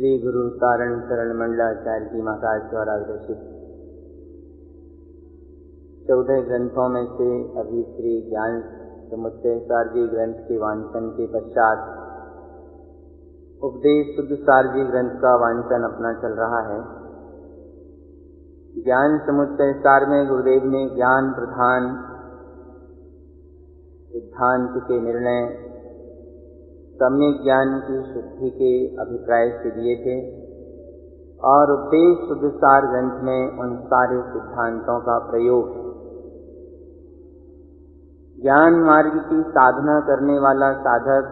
श्री गुरु तारण शरण मंडलाचार्य जी महाराज द्वारा विरचित 14 ग्रंथों में से अभी श्री ज्ञान समुच्चय सारजी ग्रंथ के वांचन के पश्चात उपदेश शुद्ध सारजी ग्रंथ का वांचन अपना चल रहा है। ज्ञान समुच्चय सार में गुरुदेव ने ज्ञान प्रधान सिद्धांत के निर्णय सम्यक ज्ञान की शुद्धि के अभिप्राय से दिए थे और उपदेश शुद्ध सार ग्रंथ में उन सारे सिद्धांतों का प्रयोग ज्ञान मार्ग की साधना करने वाला साधक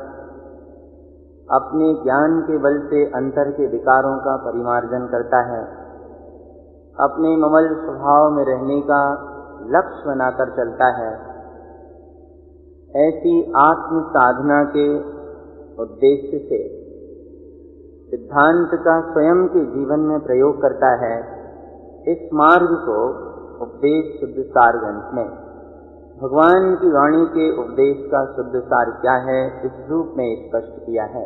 अपने ज्ञान के बल से अंतर के विकारों का परिमार्जन करता है, अपने ममल स्वभाव में रहने का लक्ष्य बनाकर चलता है। ऐसी आत्म साधना के उद्देश्य से सिद्धांत का स्वयं के जीवन में प्रयोग करता है। इस मार्ग को उपदेश शुद्ध सार ग्रंथ में भगवान की वाणी के उपदेश का शुद्ध सार क्या है इस रूप में स्पष्ट किया है।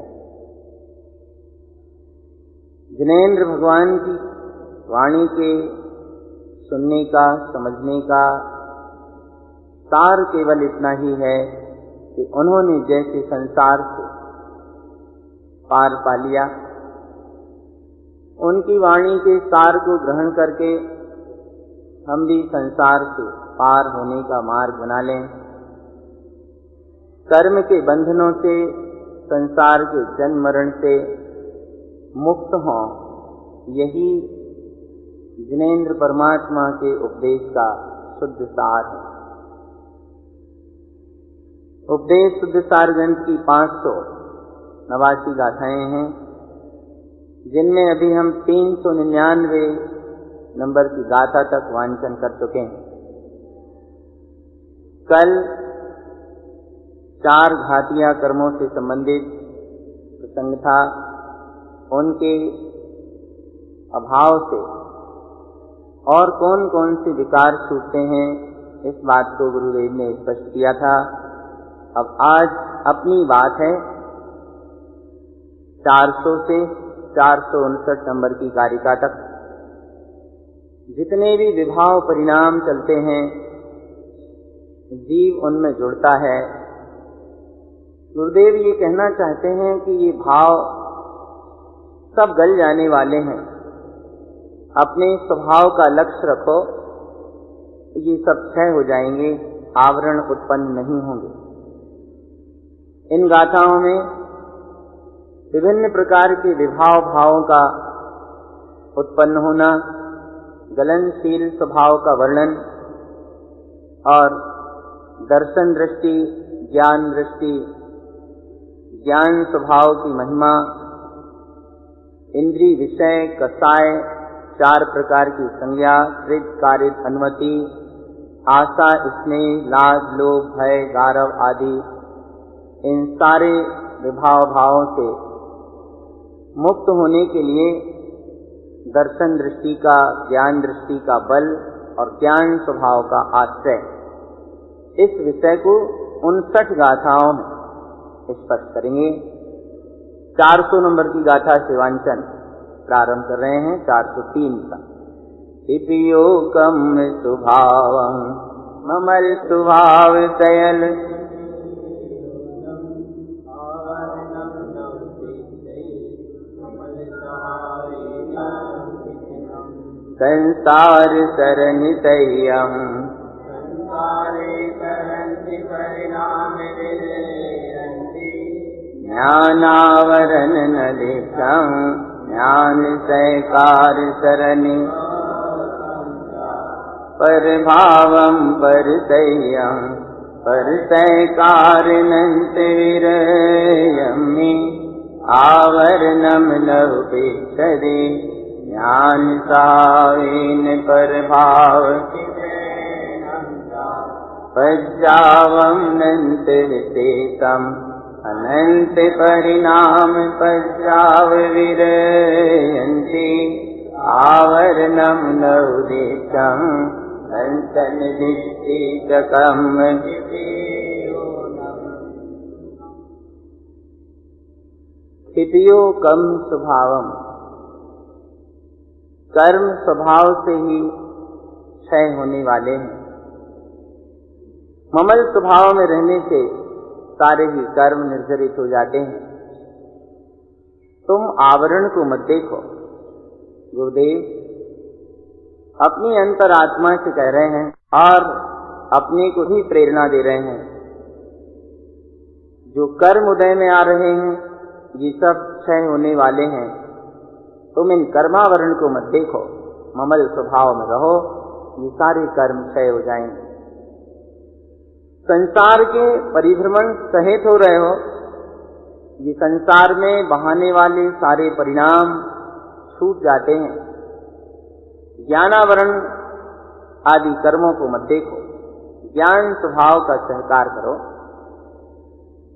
जिनेंद्र भगवान की वाणी के सुनने का समझने का सार केवल इतना ही है कि उन्होंने जैसे संसार से पार पा लिया, उनकी वाणी के सार को ग्रहण करके हम भी संसार से पार होने का मार्ग बना लें। कर्म के बंधनों से, संसार के जन्म मरण से मुक्त हों, यही जिनेंद्र परमात्मा के उपदेश का शुद्ध सार है। उपदेश शुद्ध सार ग्रंथ की 589 गाथाएं हैं, जिनमें अभी हम 399 नंबर की गाथा तक वांचन कर चुके हैं। कल 4 घातिया कर्मों से संबंधित प्रसंग था। उनके अभाव से और कौन कौन से विकार छूटते हैं, इस बात को गुरुदेव ने स्पष्ट किया था। अब आज अपनी बात है 400 से 459 नंबर की कारिका तक। जितने भी विभाव परिणाम चलते हैं, जीव उनमें जुड़ता है। गुरुदेव ये कहना चाहते हैं कि ये भाव सब गल जाने वाले हैं। अपने स्वभाव का लक्ष्य रखो, ये सब क्षय हो जाएंगे, आवरण उत्पन्न नहीं होंगे। इन गाथाओं में विभिन्न प्रकार के विभाव भावों का उत्पन्न होना, गलनशील स्वभाव का वर्णन और दर्शन दृष्टि, ज्ञान दृष्टि, ज्ञान स्वभाव की महिमा, इंद्रिय विषय कसाय, 4 प्रकार की संज्ञा, कृत कारित अनुमति, आशा स्नेह लाज लोभ भय गारव आदि, इन सारे विभाव भावों से मुक्त होने के लिए दर्शन दृष्टि का, ज्ञान दृष्टि का बल और ज्ञान स्वभाव का आश्रय, इस विषय को 59 गाथाओं में स्पष्ट करेंगे। 400 नंबर की गाथा से वांचन प्रारंभ कर रहे हैं। 403 का हिपयोकम स्वभावं ममल स्वभाव दयल संसार सरनितय्यं ज्ञानावरण नलिकं ज्ञान सैकार सरनि परभावं परतय्यं परसैकारिणन्त विरयमि आवरणं लौकिक्षदि ज्ञान सावेन परभाव पज्जावं नन्त विशेषम् अनंत परिणाम पश्चाव विरयन्ति आवरणं नवदेशं दंसन दिष्टिकम् हिपयोकम स्वभावम कर्म स्वभाव से ही क्षय होने वाले हैं। ममल स्वभाव में रहने से सारे ही कर्म निर्जरित हो जाते हैं। तुम आवरण को मत देखो। गुरुदेव अपनी अंतरात्मा से कह रहे हैं और अपने को ही प्रेरणा दे रहे हैं। जो कर्म उदय में आ रहे हैं ये सब क्षय होने वाले हैं। तुम इन कर्मावरण को मत देखो, ममल स्वभाव में रहो, ये सारे कर्म क्षय हो जाएंगे। संसार के परिभ्रमण सहित हो रहे हो, ये संसार में बहाने वाले सारे परिणाम छूट जाते हैं। ज्ञानावरण आदि कर्मों को मत देखो, ज्ञान स्वभाव का सहकार करो,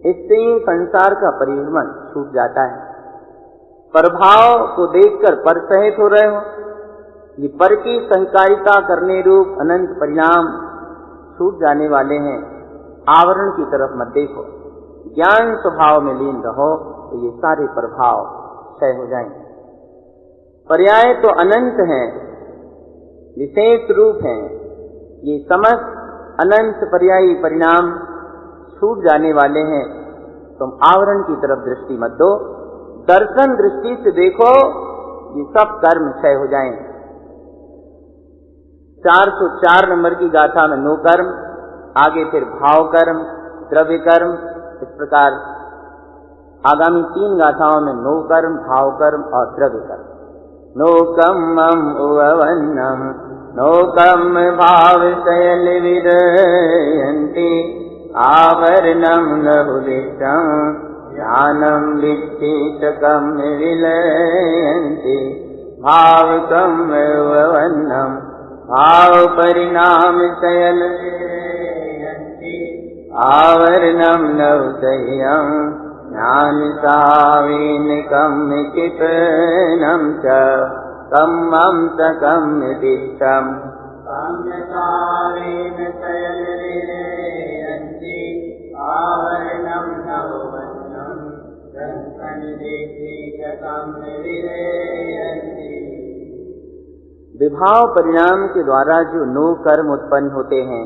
इससे ही संसार का परिभ्रमण छूट जाता है। प्रभाव को देखकर पर सहित हो रहे हो, ये पर की संकारिता करने रूप अनंत परिणाम छूट जाने वाले हैं। आवरण की तरफ मत देखो, ज्ञान स्वभाव में लीन रहो, तो ये सारे प्रभाव क्षय हो जाएंगे। पर्याय तो अनंत हैं, विशेष रूप हैं, ये समस्त अनंत पर्यायी परिणाम छूट जाने वाले हैं। तुम आवरण की तरफ दृष्टि मत दो, दर्शन दृष्टि से देखो, ये सब कर्म क्षय हो जाएंगे। 404 नंबर की गाथा में नो कर्म, आगे फिर भाव कर्म, द्रव्य कर्म, इस प्रकार आगामी 3 गाथाओं में नो कर्म, भाव कर्म और द्रव्य कर्म। नो कम्मम उवन्नम नो कम भाव शयल विदयन्ति आवरणम लहुलिष्टम ज्ञानम विच्छितकम विलयन्ति भावकम उवन्नम भाव परिणाम शयल विलयन्ति आवरणम लहुदह्यम ज्ञान सावीनकम किपनम च कम्मम च कम दिष्टम सावीन शयल विलयन्ति आवरणम नववन्नम दर्शन देखि च कम विलयन्ति। विभाव परिणाम के द्वारा जो नो कर्म उत्पन्न होते हैं,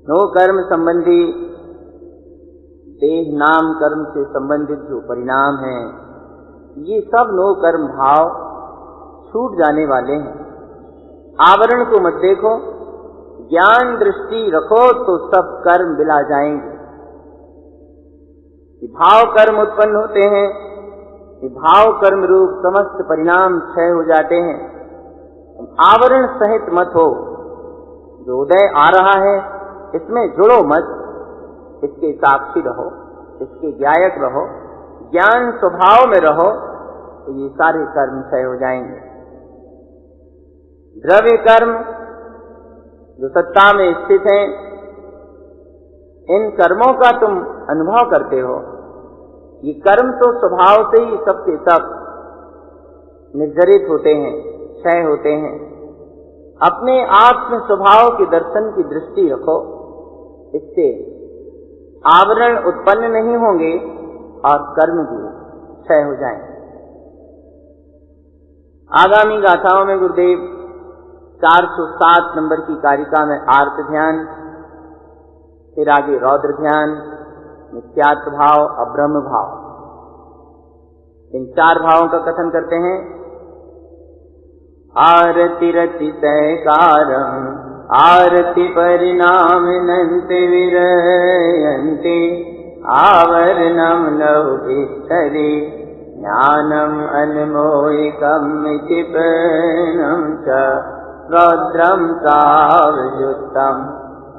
नो कर्म संबंधी देह नाम कर्म से संबंधित जो परिणाम हैं, ये सब नो कर्म भाव छूट जाने वाले हैं। आवरण को मत देखो, ज्ञान दृष्टि रखो तो सब कर्म बिला जाएंगे। भाव कर्म उत्पन्न होते हैं, ये भाव कर्म रूप समस्त परिणाम क्षय हो जाते हैं। आवरण सहित मत हो, जो उदय आ रहा है इसमें जुड़ो मत, इसके साक्षी रहो, इसके ज्ञायक रहो, ज्ञान स्वभाव में रहो, तो ये सारे कर्म क्षय हो जाएंगे। द्रव्य कर्म जो सत्ता में स्थित हैं, इन कर्मों का तुम अनुभव करते हो। ये कर्म तो स्वभाव से ही सबके सब निर्जरित होते हैं, क्षय होते हैं। अपने आत्म स्वभाव के दर्शन की दृष्टि रखो, इससे आवरण उत्पन्न नहीं होंगे और कर्म भी क्षय हो जाएंगे। आगामी गाथाओं में गुरुदेव 407 नंबर की कारिका में आर्त ध्यान, फिर आगे रौद्र ध्यान, मिथ्यात्व भाव, अब्रह्म भाव, इन 4 भावों का कथन करते हैं। आरति रति सहकारम आरति परिणाम नंत विरयन्ति आवरणम लौकिष्ठरि ज्ञानम अनमोहिकम क्षिपणम च रौद्रम सावयुक्तम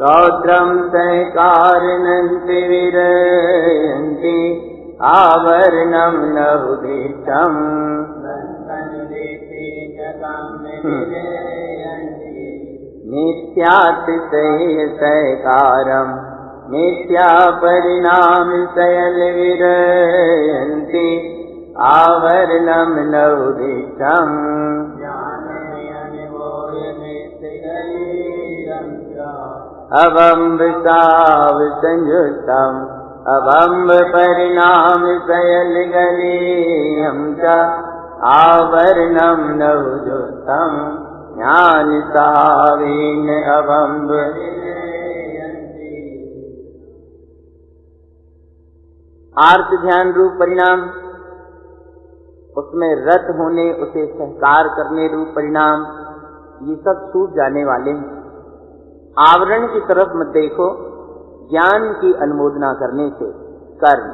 रौद्रम सहकारणन्त विरयन्ति आवरणम लहुदिष्टम मिथ्यातिशय सहकारम मिथ्या परिणाम शयल विरयन्ति आवरणम लहुदिष्टम अवम्ब साव संयुक्तम अवम्ब परिणाम शयल गलीयम च आवरणम नवजुतम ज्ञान सावेन अवम्ब। आर्त ध्यान रूप परिणाम, उसमें रत होने, उसे सहकार करने रूप परिणाम, ये सब छूट जाने वाले हैं। आवरण की तरफ मत देखो, ज्ञान की अनुमोदना करने से कर्म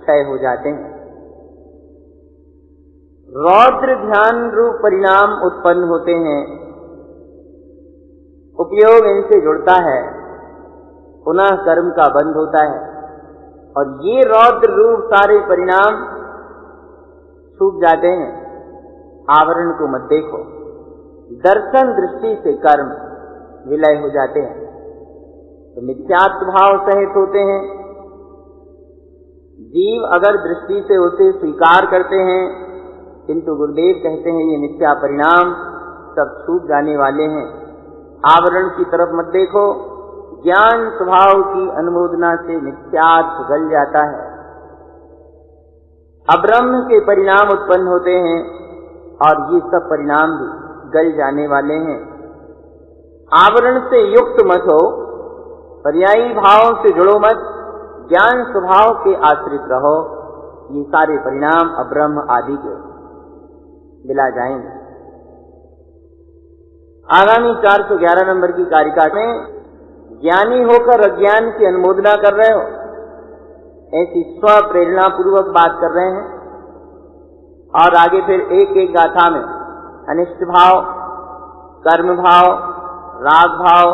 क्षय हो जाते हैं। रौद्र ध्यान रूप परिणाम उत्पन्न होते हैं, उपयोग इनसे जुड़ता है, पुनः कर्म का बंध होता है, और ये रौद्र रूप सारे परिणाम छूट जाते हैं। आवरण को मत देखो, दर्शन दृष्टि से कर्म विलय हो जाते हैं, तो मिथ्यात्व भाव सहित होते हैं। जीव अगर दृष्टि से उसे स्वीकार करते हैं, किंतु गुरुदेव कहते हैं ये मिथ्या परिणाम सब छूट जाने वाले हैं। आवरण की तरफ मत देखो, ज्ञान स्वभाव की अनुमोदना से मिथ्यात्व गल जाता है। अब्रह्म के परिणाम उत्पन्न होते हैं, और ये सब परिणाम भी गल जाने वाले हैं। आवरण से युक्त मत हो, पर्यायी भावों से जुड़ो मत, ज्ञान स्वभाव के आश्रित रहो। ये सारे परिणाम अब्रह्म आदि के मिला जाएंगे। आगामी 411 नंबर की कारिका में ज्ञानी होकर अज्ञान की अनुमोदना कर रहे हो, ऐसी स्व प्रेरणा पूर्वक बात कर रहे हैं। और आगे फिर एक एक गाथा में अनिष्ट भाव, कर्म भाव, राग भाव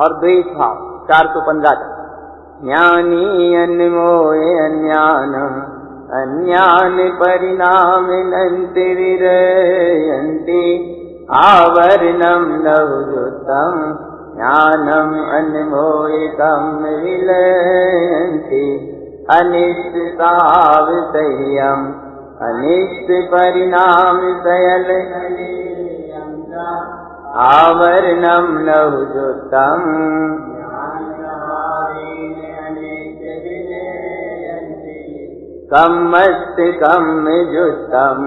और द्वेष भाव 415 तक। ज्ञानी अन्मोय अन्यानम अन्यान परिणाम नन्ति विरयन्ति आवरणम नवजुतम ज्ञानम अन्मोयिकम विलयन्ति अनिष्ट सावसह्यम अनिष्ट परिणाम सयल आवरणम नवजुतम कम्मस्त कम जुतम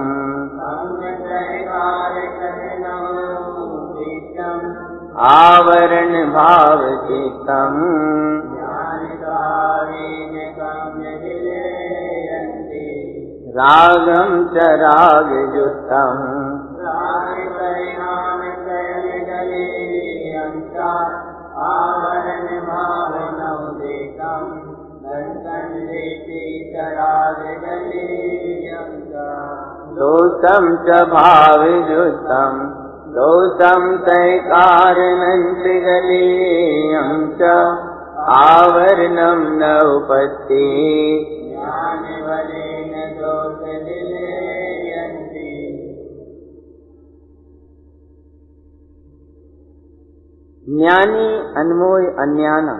आवरण भाव चित्तम रागम च राग जुतम आवरण भाव नवदेकम दोषम च भाव जुतम दोषम तैकारणं गलीयं च आवरणं न उपत्ति ज्ञानी अन्मोय अन्यानम।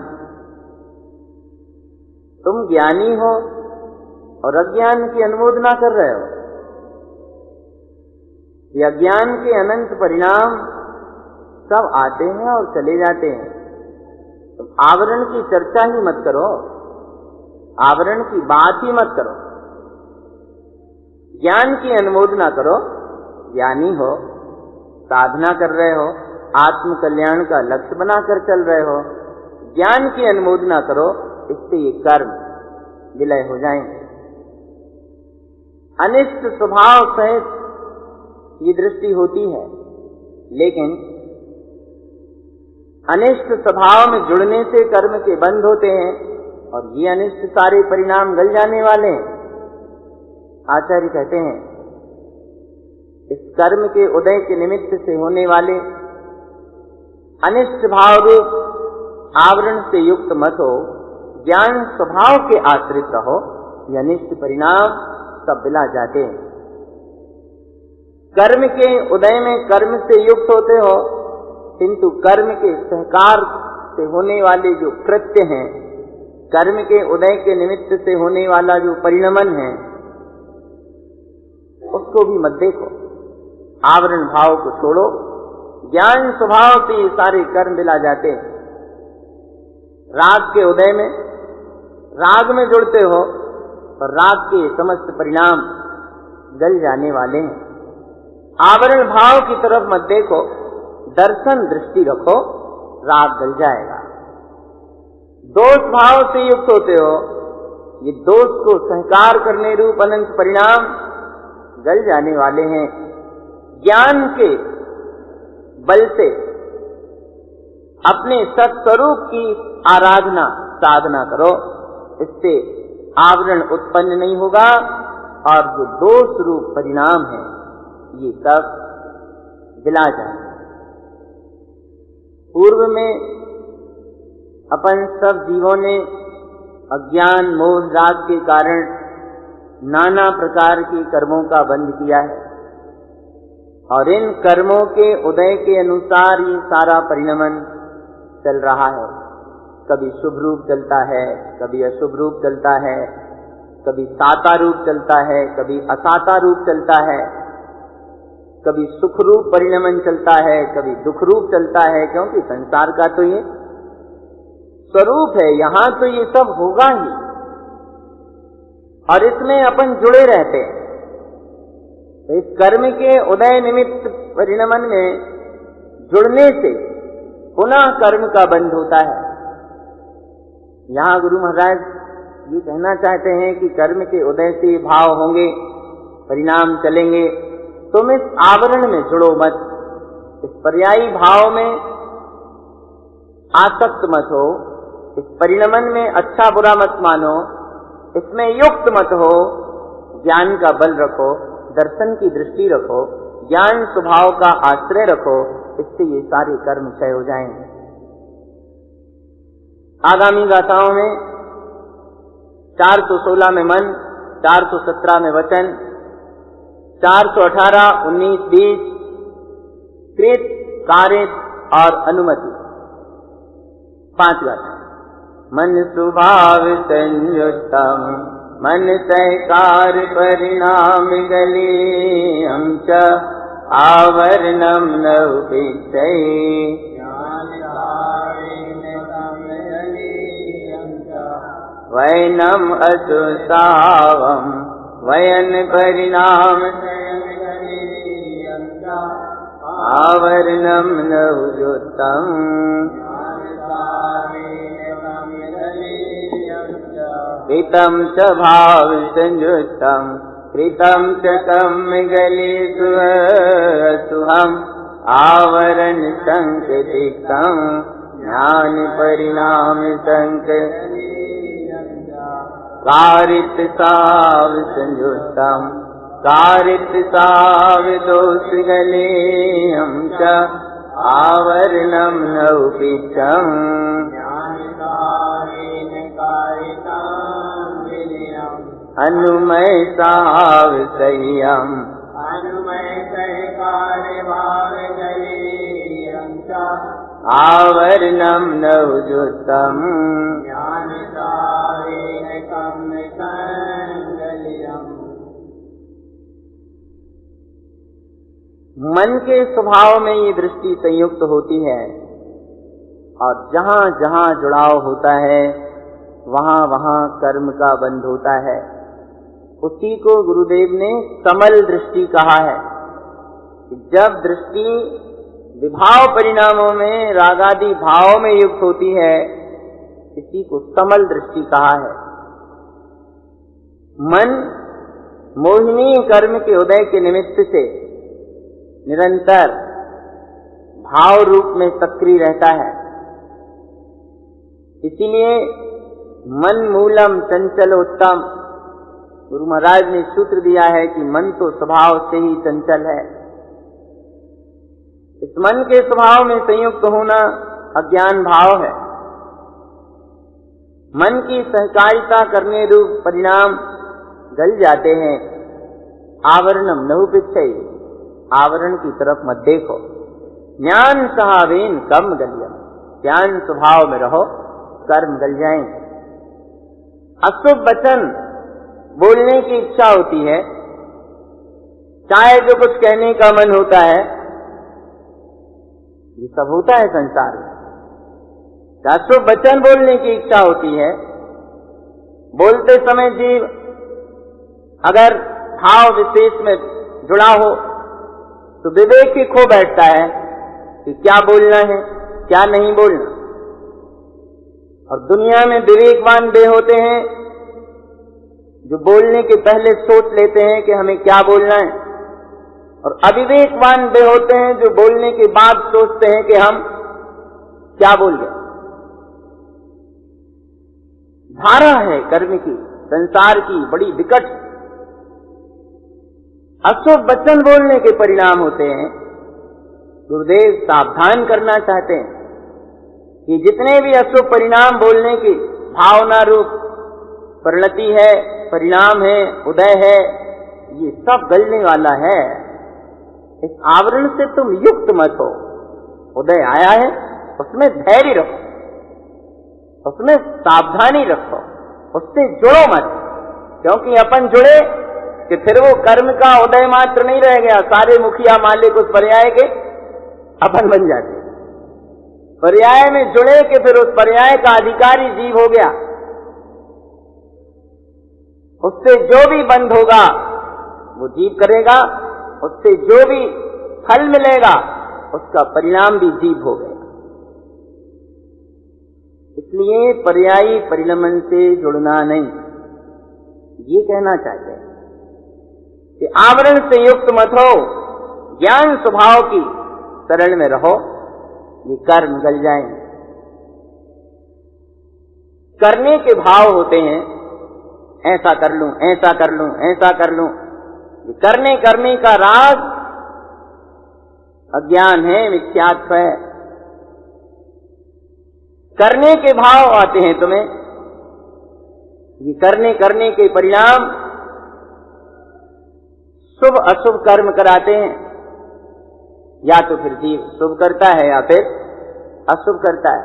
तुम ज्ञानी हो और अज्ञान की अनुमोदना कर रहे हो। ये अज्ञान के अनंत परिणाम सब आते हैं और चले जाते हैं। तो आवरण की चर्चा ही मत करो, आवरण की बात ही मत करो, ज्ञान की अनुमोदना करो। ज्ञानी हो, साधना कर रहे हो, आत्म कल्याण का लक्ष्य बनाकर चल रहे हो, ज्ञान की अनुमोदना करो, इससे ये कर्म विलय हो जाएंगे। अनिष्ट स्वभाव सहित ये दृष्टि होती है, लेकिन अनिष्ट स्वभाव में जुड़ने से कर्म के बंध होते हैं और ये अनिष्ट सारे परिणाम गल जाने वाले हैं। आचार्य कहते हैं इस कर्म के उदय के निमित्त से होने वाले अनिष्ट भाव रूप आवरण से युक्त मत हो, ज्ञान स्वभाव के आश्रित रहो। ये अनिष्ट परिणाम सब विला जाते हैं। कर्म के उदय में कर्म से युक्त होते हो, किंतु कर्म के सहकार से होने वाले जो कृत्य हैं, कर्म के उदय के निमित्त से होने वाला जो परिणमन है, उसको भी मत देखो। आवरण भाव को छोड़ो, ज्ञान स्वभाव से ये सारे कर्म मिला जाते हैं। राग के उदय में राग में जुड़ते हो और राग के समस्त परिणाम गल जाने वाले हैं। आवरण भाव की तरफ मत देखो, दर्शन दृष्टि रखो, राग गल जाएगा। दोष भाव से युक्त होते हो, ये दोष को सहकार करने रूप अनंत परिणाम गल जाने वाले हैं। ज्ञान के बल से अपने सत्स्वरूप की आराधना साधना करो, इससे आवरण उत्पन्न नहीं होगा और जो दोष रूप परिणाम है ये सब गिला जाए। पूर्व में अपन सब जीवों ने अज्ञान मोह राग के कारण नाना प्रकार के कर्मों का बंध किया है और इन कर्मों के उदय के अनुसार ये सारा परिणमन चल रहा है। कभी शुभ रूप चलता है, कभी अशुभ रूप चलता है, कभी साता रूप चलता है, कभी असाता रूप चलता है, कभी सुख रूप परिणमन चलता है, कभी दुख रूप चलता है, क्योंकि संसार का तो ये स्वरूप है, यहां तो ये सब होगा ही और इसमें अपन जुड़े रहते हैं। इस कर्म के उदय निमित्त परिणमन में जुड़ने से पुनः कर्म का बंध होता है। यहाँ गुरु महाराज ये कहना चाहते हैं कि कर्म के उदय से भाव होंगे, परिणाम चलेंगे, तुम इस आवरण में जुड़ो मत, इस पर्यायी भाव में आसक्त मत हो, इस परिणमन में अच्छा बुरा मत मानो, इसमें युक्त मत हो, ज्ञान का बल रखो, दर्शन की दृष्टि रखो, ज्ञान स्वभाव का आश्रय रखो, इससे ये सारे कर्म क्षय हो जाएंगे। आगामी गाथाओं में 416 में मन, 417 में वचन, 418, 19, 20 कृत, कारित और अनुमति 5 गाथाएं। मन स्वभाव संयुक्तम मन सहकार परिणाम गलीयं च आवरणं न उपेक्षै वैनम असुसावम वयन परिणाम आवरणम न उजुतम कृतं च भाव संयुक्तं कृतं च कम्मगले सुहम आवरण संकटितं ज्ञान परिणाम संक कारित साव संयुक्तं कारित साव दोष गलेयं च आवरणं न उपेक्षं अनुमय साव संयम आवरणं न उजुतम मन के स्वभाव में ये दृष्टि संयुक्त होती है और जहाँ जहाँ जुड़ाव होता है वहाँ वहाँ कर्म का बंध होता है। उसी को गुरुदेव ने समल दृष्टि कहा है। जब दृष्टि विभाव परिणामों में रागादि भाव में युक्त होती है, इसी को समल दृष्टि कहा है। मन मोहिनी कर्म के उदय के निमित्त से निरंतर भाव रूप में सक्रिय रहता है। इसीलिए मन मूलम चंचलोत्तम, गुरु महाराज ने सूत्र दिया है कि मन तो स्वभाव से ही चंचल है। इस मन के स्वभाव में संयुक्त होना अज्ञान भाव है। मन की सहकारिता करने रूप परिणाम गल जाते हैं। आवरणम नहुपिच्छै, आवरण की तरफ मत देखो। ज्ञान सहावेन कम गलियम, ज्ञान स्वभाव में रहो, कर्म गल जाएंगे। अशुभ वचन बोलने की इच्छा होती है, चाहे जो कुछ कहने का मन होता है, ये सब होता है संसार में। अशुभ वचन बोलने की इच्छा होती है, बोलते समय जीव अगर भाव विशेष में जुड़ा हो तो विवेक ही खो बैठता है कि क्या बोलना है क्या नहीं बोलना। और दुनिया में विवेकवान वे होते हैं जो बोलने के पहले सोच लेते हैं कि हमें क्या बोलना है, और अविवेकवान वे होते हैं जो बोलने के बाद सोचते हैं कि हम क्या बोल गए। धारा है कर्म की, संसार की बड़ी विकट। अशुभ वचन बोलने के परिणाम होते हैं। गुरुदेव सावधान करना चाहते हैं कि जितने भी अशुभ परिणाम बोलने की भावना रूप परिणति है, परिणाम है, उदय है, ये सब गलने वाला है। इस आवरण से तुम युक्त मत हो। उदय आया है, उसमें धैर्य रखो, उसमें सावधानी रखो, उससे जुड़ो मत। क्योंकि अपन जुड़े कि फिर वो कर्म का उदय मात्र नहीं रह गया, सारे मुखिया मालिक उस पर्याय के अपन बन जाते। पर्याय में जुड़े कि फिर उस पर्याय का अधिकारी जीव हो गया। उससे जो भी बंद होगा वो जीव करेगा, उससे जो भी फल मिलेगा उसका परिणाम भी जीव हो गया। इसलिए पर्यायी परिणमन से जुड़ना नहीं, ये कहना चाहते हैं कि आवरण से युक्त मत हो, ज्ञान स्वभाव की शरण में रहो, ये कर्म गल जाएंगे। करने के भाव होते हैं, ऐसा कर लूं, ऐसा कर लूं, ऐसा कर लूं। ये करने का राज अज्ञान है, मिथ्यात्व है। करने के भाव आते हैं तुम्हें, ये करने के परिणाम शुभ अशुभ कर्म कराते हैं। या तो फिर जीव शुभ करता है या फिर अशुभ करता है।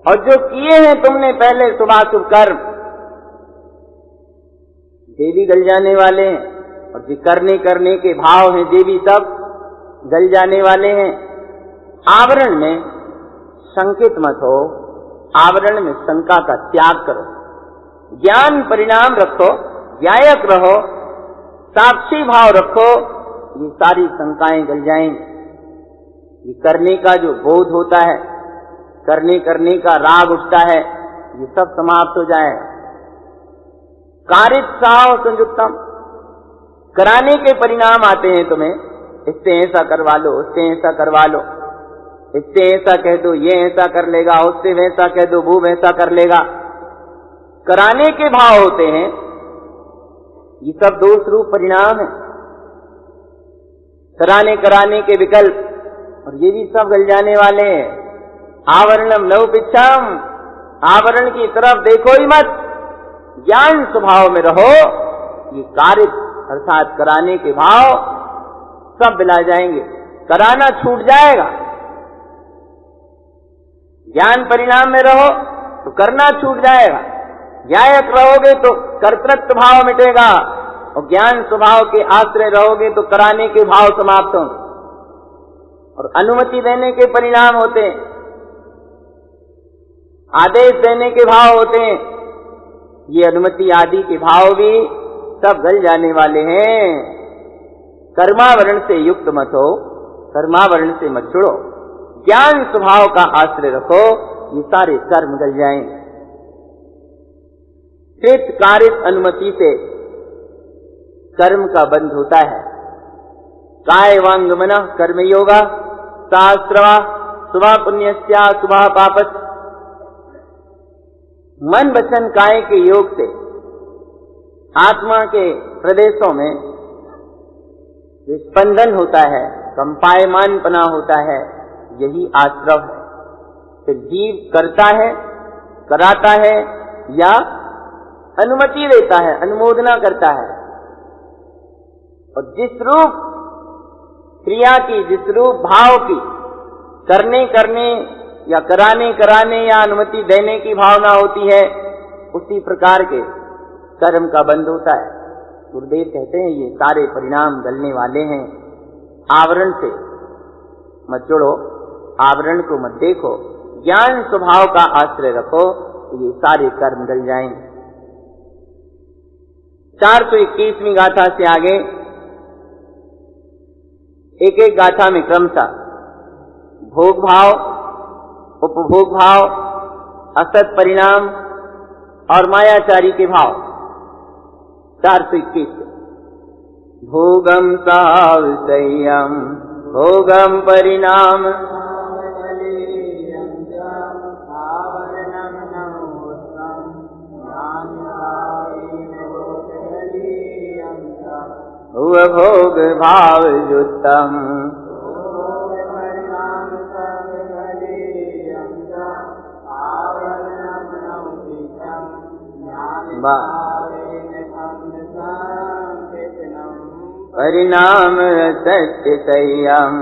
और जो किए हैं तुमने पहले शुभाशुभ कर्म, ये भी गल जाने वाले हैं। और जो करने के भाव हैं ये भी सब गल जाने वाले हैं। आवरण में शंकित मत हो, आवरण में शंका का त्याग करो, ज्ञान परिणाम रखो, ज्ञायक रहो, साक्षी भाव रखो, ये सारी शंकाएं गल जाएंगी। ये करने का जो बोध होता है, करने का राग उठता है, ये सब समाप्त हो जाएगा। कारित साव संयुक्तम, कराने के परिणाम आते हैं तुम्हें, इससे ऐसा करवा लो, उससे ऐसा करवा लो, इससे ऐसा कह दो, ये ऐसा कर लेगा, उससे वैसा कह दो, वो वैसा कर लेगा। कराने के भाव होते हैं, ये सब दोष रूप परिणाम है। कराने के विकल्प, और ये भी सब गल जाने वाले हैं। आवरणम नव पिच्छाम, आवरण की तरफ देखो ही मत, ज्ञान स्वभाव में रहो। ये कार्य अर्थात कराने के भाव सब बिला जाएंगे, कराना छूट जाएगा। ज्ञान परिणाम में रहो तो करना छूट जाएगा, ज्ञायक रहोगे तो कर्तृत्व भाव मिटेगा, और ज्ञान स्वभाव के आश्रय रहोगे तो कराने के भाव समाप्त होंगे। और अनुमति देने के परिणाम होते हैं, आदेश देने के भाव होते हैं, ये अनुमति आदि के भाव भी सब गल जाने वाले हैं। कर्मावरण से युक्त मत हो, कर्मावरण से मत छुड़ो, ज्ञान स्वभाव का आश्रय रखो, ये सारे कर्म गल जाएंगे। कृत कारित अनुमति से कर्म का बंध होता है। काय वांग मन कर्म योगा शास्त्रवा शुभा पुण्यस्या शुभा पापस। मन वचन काय के योग से आत्मा के प्रदेशों में स्पंदन होता है, कंपायमानपना होता है, यही आश्रव है। फिर जीव करता है, कराता है या अनुमति देता है, अनुमोदना करता है। और जिस रूप क्रिया की, जिस रूप भाव की करने या कराने या अनुमति देने की भावना होती है, उसी प्रकार के कर्म का बंध होता है। गुरुदेव कहते हैं ये सारे परिणाम गलने वाले हैं। आवरण से मत जुड़ो, आवरण को मत देखो, ज्ञान स्वभाव का आश्रय रखो, तो ये सारे कर्म गल जाएंगे। 421वीं गाथा से आगे एक एक गाथा में क्रमशः भोग भाव, उपभोग भाव, असत परिणाम और मायाचारी के भाव 421। भोगम सावसय्यम भोगम परिणाम भोग भाव युक्तम परिणाम सत्य संयम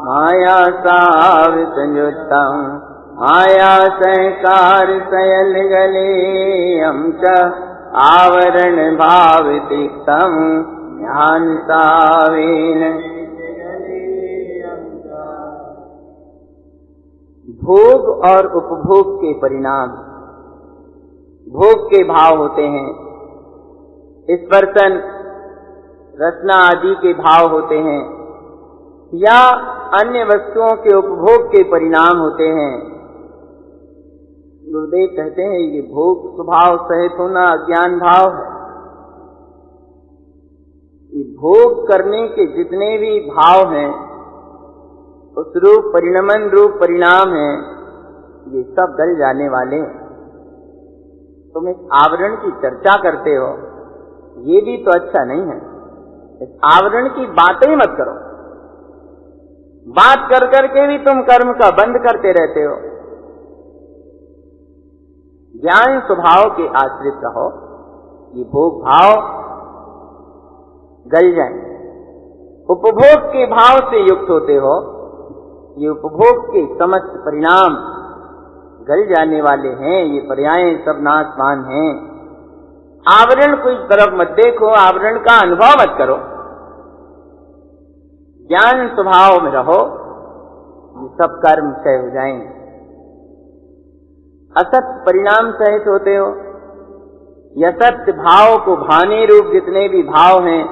माया साव संयुक्तम माया संकार सयल गलेयम च आवरण भाव तिक्तम ज्ञान सावेन। भोग और उपभोग के परिणाम, भोग के भाव होते हैं, स्पर्शन रचना आदि के भाव होते हैं, या अन्य वस्तुओं के उपभोग के परिणाम होते हैं। गुरुदेव कहते हैं ये भोग स्वभाव सहित होना अज्ञान भाव है। ये भोग करने के जितने भी भाव हैं, उस रूप परिणमन रूप परिणाम है, ये सब गल जाने वाले हैं। तुम इस आवरण की चर्चा करते हो, ये भी तो अच्छा नहीं है। इस आवरण की बातें ही मत करो। बात कर करके भी तुम कर्म का बंध करते रहते हो। ज्ञान स्वभाव के आश्रित रहो, ये भोग भाव गल जाएंगे। उपभोग के भाव से युक्त होते हो, ये उपभोग के समस्त परिणाम गल जाने वाले हैं। ये पर्याय सब नाशवान हैं। आवरण को इस तरफ मत देखो, आवरण का अनुभव मत करो, ज्ञान स्वभाव में रहो, ये सब कर्म क्षय हो जाएंगे। असत परिणाम सहित होते हो, यह सत्य भाव को भाने रूप जितने भी भाव हैं,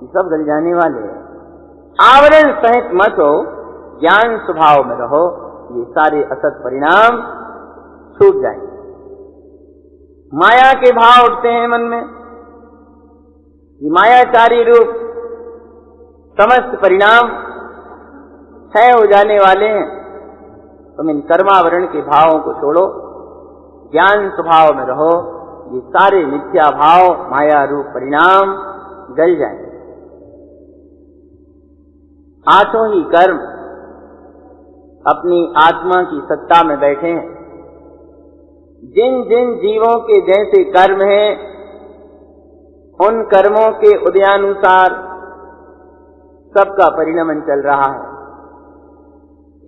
ये सब गल जाने वाले हैं। आवरण सहित मत हो, ज्ञान स्वभाव में रहो, ये सारे असत परिणाम छूट जाएंगे। माया के भाव उठते हैं मन में, ये मायाचारी रूप समस्त परिणाम क्षय हो जाने वाले हैं। तुम इन कर्मावरण के भावों को छोड़ो, ज्ञान स्वभाव में रहो, ये सारे मिथ्या भाव माया रूप परिणाम गल जाएंगे। आठों ही कर्म अपनी आत्मा की सत्ता में बैठे हैं। जिन जिन जीवों के जैसे कर्म हैं, उन कर्मों के उदयानुसार सबका परिणमन चल रहा है।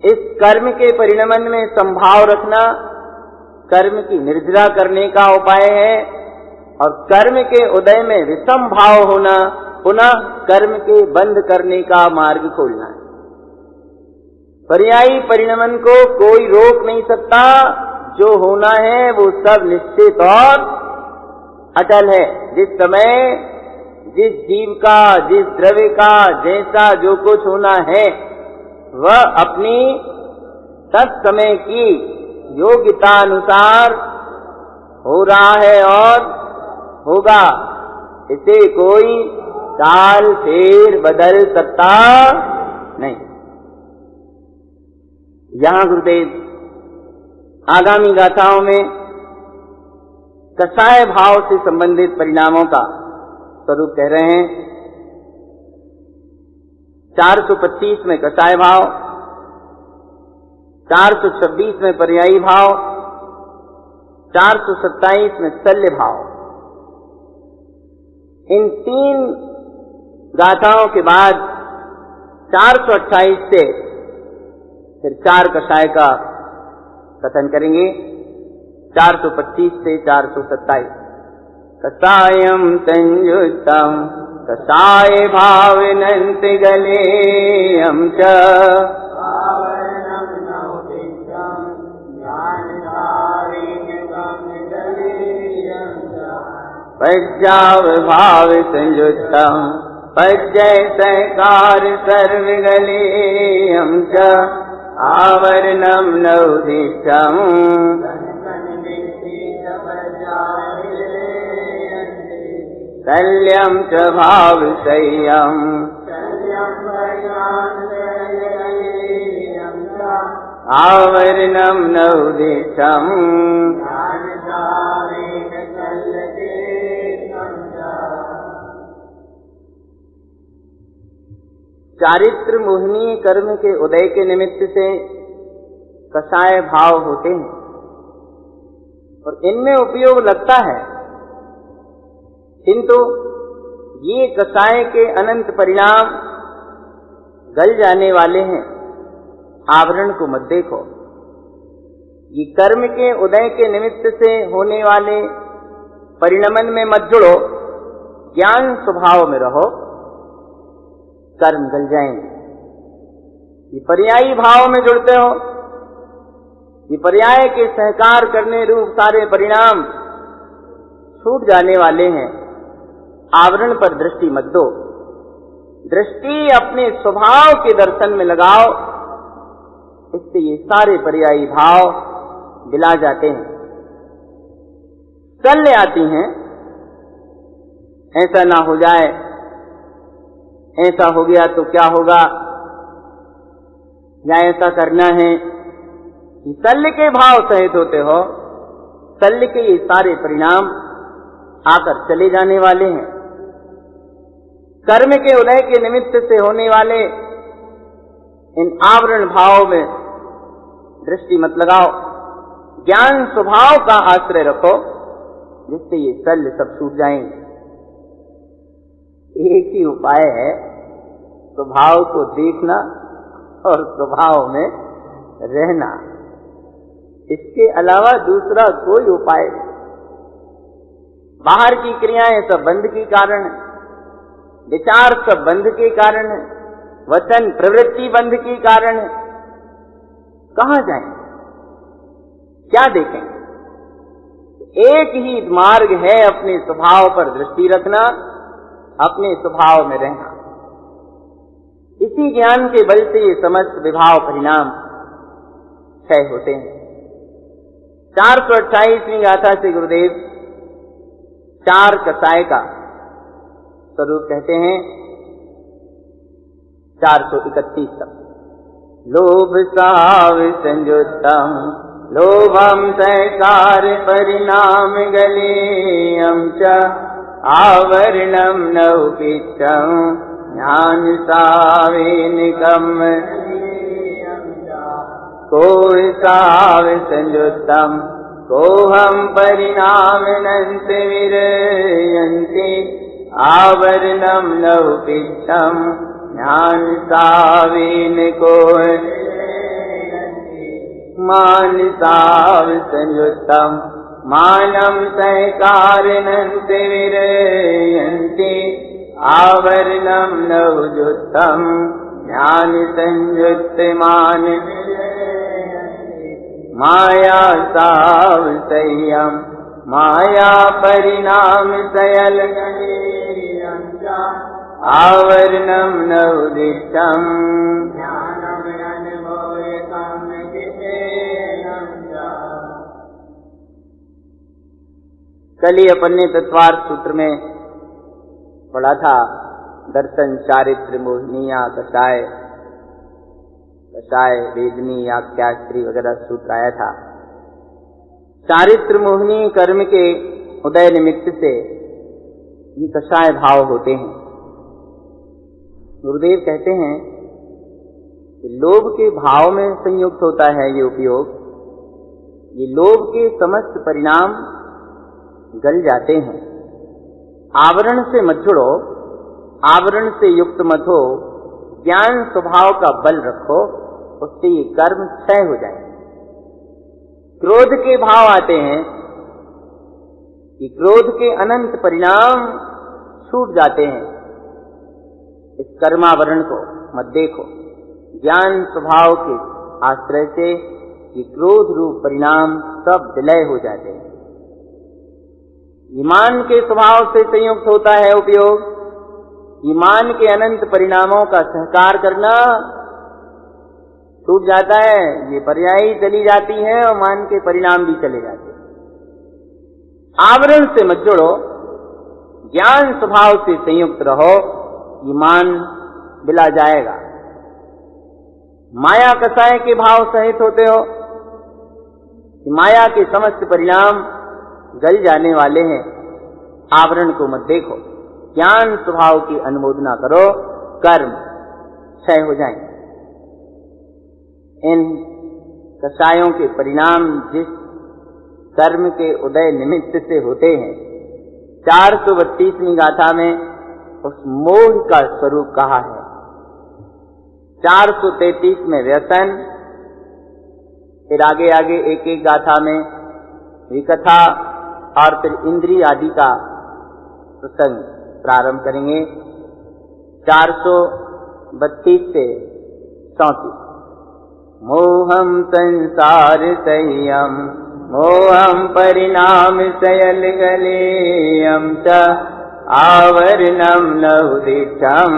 इस कर्म के परिणमन में संभाव रखना कर्म की निर्जरा करने का उपाय है, और कर्म के उदय में विषम भाव होना पुनः कर्म के बंद करने का मार्ग खोलना है। पर्यायी परिणमन को कोई रोक नहीं सकता। जो होना है वो सब निश्चित और अटल है। जिस समय जिस जीव का, जिस द्रव्य का जैसा जो कुछ होना है, वह अपनी तत्समय की योग्यता अनुसार हो रहा है और होगा। इसे कोई चाल फेर बदल सकता नहीं। यहाँ गुरुदेव आगामी गाथाओं में कषाय भाव से संबंधित परिणामों का स्वरूप कह रहे हैं। 425 में कषाय भाव, 426 में पर्यायी भाव, 427 में शल्य भाव। इन तीन गाथाओं के बाद 428 से फिर 4 कषाय का कथन करेंगे। 425 से 427। कषायम संयुक्तम कषाय भावनन्ति गलेयम च पज्जावभाव संयुक्तम् पज्जय सहकार सर्वगलेयं च आवरणं नवदिष्टम् शल्यं च भावसह्यम् आवरणं नवदिष्टम् चारित्र मोहिनी कर्म के उदय के निमित्त से कषाय भाव होते हैं और इनमें उपयोग लगता है, किंतु ये कषाय के अनंत परिणाम गल जाने वाले हैं। आवरण को मत देखो, ये कर्म के उदय के निमित्त से होने वाले परिणमन में मत जुड़ो, ज्ञान स्वभाव में रहो, कर्म गल जाएंगे। ये पर्यायी भाव में जुड़ते हो, ये पर्याय के सहकार करने रूप सारे परिणाम छूट जाने वाले हैं। आवरण पर दृष्टि मत दो, दृष्टि अपने स्वभाव के दर्शन में लगाओ, इससे ये सारे पर्यायी भाव बिला जाते हैं, चल आती हैं। ऐसा ना हो जाए, ऐसा हो गया तो क्या होगा, या ऐसा करना है, शल्य के भाव सहित होते हो। शल्य के ये सारे परिणाम आकर चले जाने वाले हैं। कर्म के उदय के निमित्त से होने वाले इन आवरण भाव में दृष्टि मत लगाओ, ज्ञान स्वभाव का आश्रय रखो, जिससे ये शल्य सब छूट जाएंगे। एक ही उपाय है, स्वभाव को देखना और स्वभाव में रहना, इसके अलावा दूसरा कोई उपाय नहीं। बाहर की क्रियाएं सब बंध के कारण है, विचार सब बंध के कारण है, वचन प्रवृत्ति बंध के कारण है। कहां जाएं, क्या देखेंगे? एक ही मार्ग है, अपने स्वभाव पर दृष्टि रखना, अपने स्वभाव में रहना। इसी ज्ञान के बल से ये समस्त विभाव परिणाम क्षय होते हैं। 428वीं गाथा से गुरुदेव चार कषाय का स्वरूप कहते हैं। 431 तक। लोभ साव संयुक्तम लोभम सहकार परिणाम गलेयं च आवरणम नवपिष्टम ज्ञान सावेनिकम कोहि साव संयुक्तम कोहम परिणाम नंत विरयन्ति आवरणम नवपिष्टम ज्ञान सावेनिको मान साव संयुक्तम मानम सहकारिणन्त विरयन्ति आवरणम नवजुक्तम ज्ञान संयुक्त मान माया साव संयम माया परिणाम सयल आवरणम नवदिष्टम कल ही अपन ने तत्वार्थ सूत्र में पढ़ा था, दर्शन चारित्र मोहिनी कषाय कषाय वेदनी आख्याश्री वगैरह सूत्र आया था। चारित्र मोहिनी कर्म के उदय निमित्त से ये कषाय भाव होते हैं। गुरुदेव कहते हैं कि लोभ के भाव में संयुक्त होता है ये उपयोग। ये लोभ के समस्त परिणाम गल जाते हैं। आवरण से मत जुड़ो, आवरण से युक्त मत हो, ज्ञान स्वभाव का बल रखो, उससे ये कर्म क्षय हो जाए। क्रोध के भाव आते हैं कि क्रोध के अनंत परिणाम छूट जाते हैं। इस कर्मावरण को मत देखो, ज्ञान स्वभाव के आश्रय से ये क्रोध रूप परिणाम सब विलय हो जाते हैं। ईमान के स्वभाव से संयुक्त होता है उपयोग। ईमान के अनंत परिणामों का सहकार करना छूट जाता है, ये पर्यायी चली जाती है और मान के परिणाम भी चले जाते हैं। आवरण से मत जुड़ो, ज्ञान स्वभाव से संयुक्त रहो, ईमान बिला जाएगा। माया कसाय के भाव सहित होते हो कि माया के समस्त परिणाम गल जाने वाले हैं। आवरण को मत देखो, ज्ञान स्वभाव की अनुमोदना करो, कर्म क्षय हो जाएंगे। इन कसायों के परिणाम जिस कर्म के उदय निमित्त से होते हैं, 432वीं गाथा में उस मोह का स्वरूप कहा है। 433 में व्यसन, फिर आगे आगे एक एक गाथा में विकथा और फिर इंद्रिय आदि का प्रसंग प्रारंभ करेंगे। 432 से 34। मोहम संसार संयम मोहम परिणाम सयल गलेयम च आवरणम नवदिक्षम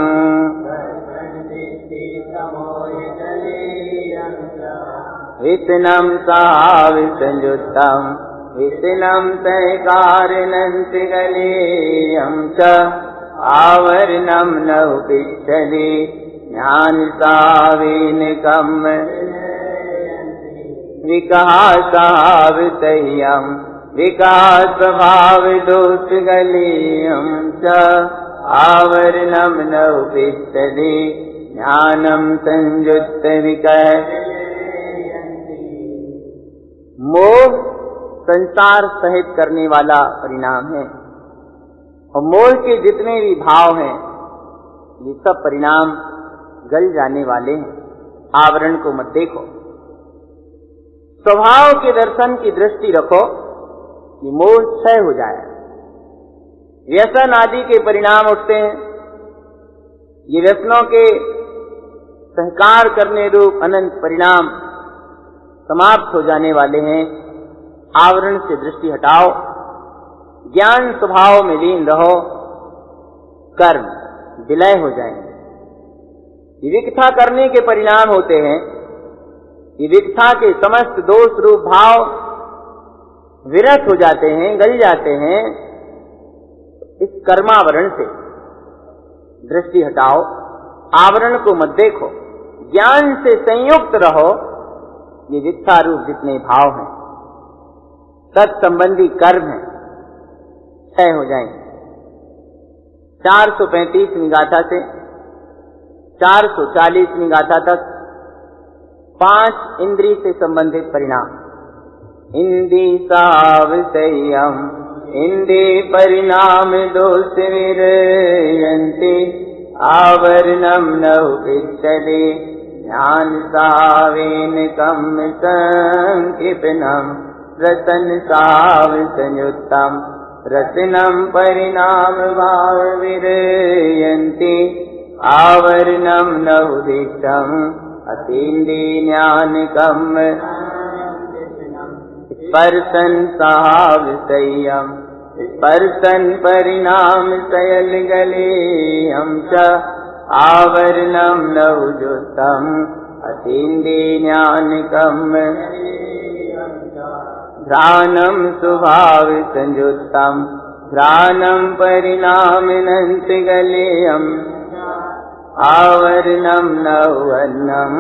विष्णम साविसंयुक्तम विष्णम सहकारणंत गलेयम च आवरणम नवपिच्छति ज्ञान साविनकम विकासावितय्यम विकास भाव दोष गलेयम च आवरणम नवपिच्छति ज्ञानम संयुक्त विकय। मोह संसार सहित करने वाला परिणाम है और मोह के जितने भी भाव हैं ये सब परिणाम गल जाने वाले हैं। आवरण को मत देखो, स्वभाव के दर्शन की दृष्टि रखो कि मोह क्षय हो जाए। व्यसन आदि के परिणाम उठते हैं, ये व्यसनों के सहकार करने रूप अनंत परिणाम समाप्त हो जाने वाले हैं। आवरण से दृष्टि हटाओ, ज्ञान स्वभाव में लीन रहो, कर्म विलय हो जाएंगे। ये विकथा करने के परिणाम होते हैं। ये विकथा के समस्त दोष रूप भाव विरत हो जाते हैं, गल जाते हैं। इस कर्मावरण से दृष्टि हटाओ, आवरण को मत देखो, ज्ञान से संयुक्त रहो। ये विकथा रूप जितने भाव हैं तत्संबंधी कर्म है, क्षय हो जाएंगे। 435वीं गाथा से 440वीं गाथा तक 5 इंद्रिय से संबंधित परिणाम। इंद्रिय साविषयम इंद्रिय परिणाम दोष विरयन्ति आवरणम नवपिच्छति ज्ञान सावेनकम संकीर्तनम रसन साविसंयुक्तम रसनम परिणाम भाव विरयन्ति आवरणम नवदिक्षम अतीन्द्रियानिकम स्पर्शन साविषयम स्पर्शन परिणाम सयल गलेयम च आवरणम नवजुतम अतीन्द्रियानिकम घ्राणम स्वभाव संयुक्तम घ्राणम परिणामिनंत गलेयम आवरणम नवन्नम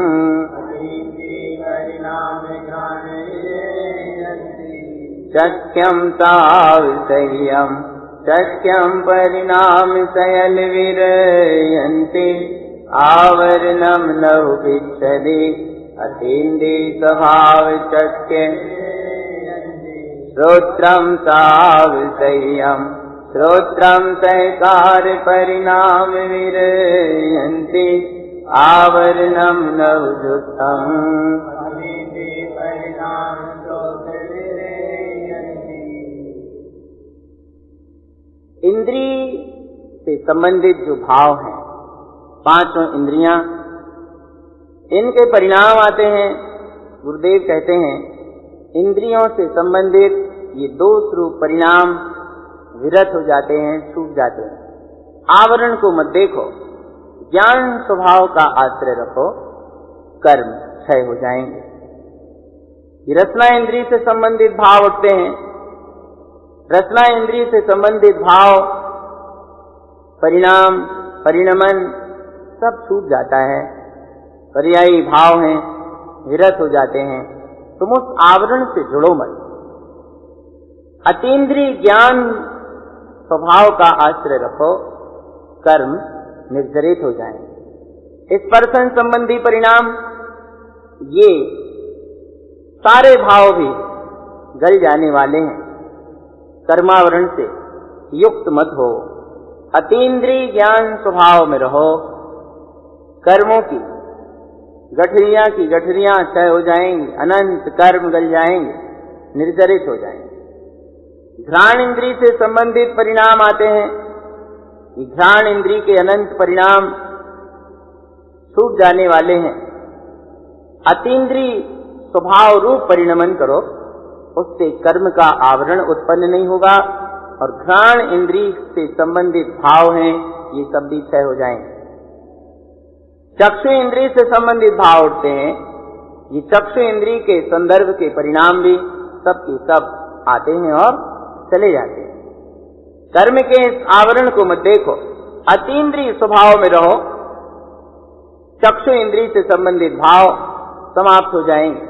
शक्यम ताविषय्यम शक्यम परिणाम सयल विरयन्ति आवरणम नवपिच्छति अतीन्द्रिय स्वभाव शक्य श्रोत्रम ताविषय्यम श्रोत्रम सहकार परिणाम विरयन्ति आवरणम नवजुतम इंद्रिय से संबंधित जो भाव हैं, 5 इंद्रियां, इनके परिणाम आते हैं। गुरुदेव कहते हैं इंद्रियों से संबंधित ये दोष रूप परिणाम विरत हो जाते हैं, छूट जाते हैं। आवरण को मत देखो, ज्ञान स्वभाव का आश्रय रखो, कर्म क्षय हो जाएंगे। ये रसना इंद्रिय से संबंधित भाव उठते हैं। रसना इंद्रिय से संबंधित भाव, परिणाम, परिणमन सब छूट जाता है, पर्यायी भाव हैं, विरत हो जाते हैं। तुम उस आवरण से जुड़ो मत। अतीन्द्रिय ज्ञान स्वभाव का आश्रय रखो, कर्म निर्जरित हो जाएंगे। स्पर्शन संबंधी परिणाम, ये सारे भाव भी गल जाने वाले हैं। कर्मावरण से युक्त मत हो, अतीन्द्रिय ज्ञान स्वभाव में रहो। कर्मों की गठरियां क्षय हो जाएंगी, अनंत कर्म गल जाएंगे, निर्जरित हो जाएंगे। घ्राण इंद्रिय से संबंधित परिणाम आते हैं। घ्राण इंद्रिय के अनंत परिणाम छूट जाने वाले हैं। अतीन्द्रिय स्वभाव रूप परिणमन करो, उससे कर्म का आवरण उत्पन्न नहीं होगा और घ्राण इंद्रिय से संबंधित भाव हैं, ये सब भी क्षय हो जाएंगे। चक्षु इंद्रिय से संबंधित भाव उठते हैं। ये चक्षु इंद्रिय के संदर्भ के परिणाम भी सब के सब आते हैं और चले जाते हैं। कर्म के इस आवरण को मत देखो, अतीन्द्रिय स्वभाव में रहो। चक्षु इंद्रिय से संबंधित भाव समाप्त हो जाएंगे।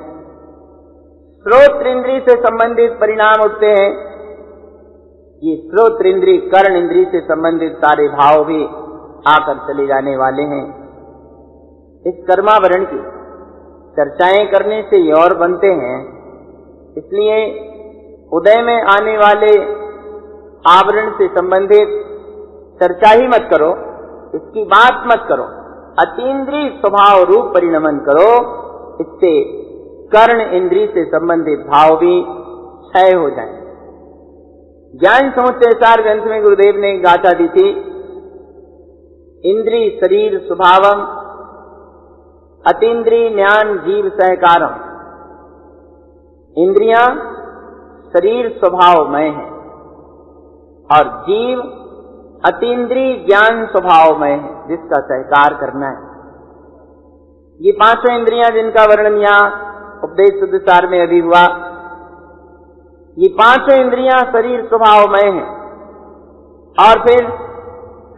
श्रोत्र इंद्रिय से संबंधित परिणाम उठते हैं। ये श्रोत्र इंद्रिय, कर्ण इंद्रिय से संबंधित सारे भाव भी आकर चले जाने वाले हैं। इस कर्मावरण की चर्चाएं करने से ये और बनते हैं, इसलिए उदय में आने वाले आवरण से संबंधित चर्चा ही मत करो, इसकी बात मत करो। अतीन्द्रिय स्वभाव रूप परिणमन करो, इससे कर्ण इंद्रिय से संबंधित भाव भी क्षय हो जाए। ज्ञान समुच्चय सार ग्रंथ में गुरुदेव ने एक गाथा दी थी, इंद्रिय शरीर स्वभावम अतीन्द्रिय ज्ञान जीव सहकारम। इंद्रियां शरीर स्वभावमय है और जीव अतीन्द्रिय ज्ञान स्वभावमय है, जिसका सहकार करना है। ये पांचों इंद्रियां जिनका वर्णन यहाँ उपदेश शुद्ध सार में अभी हुआ, ये पांचों इंद्रियां शरीर स्वभावमय हैं और फिर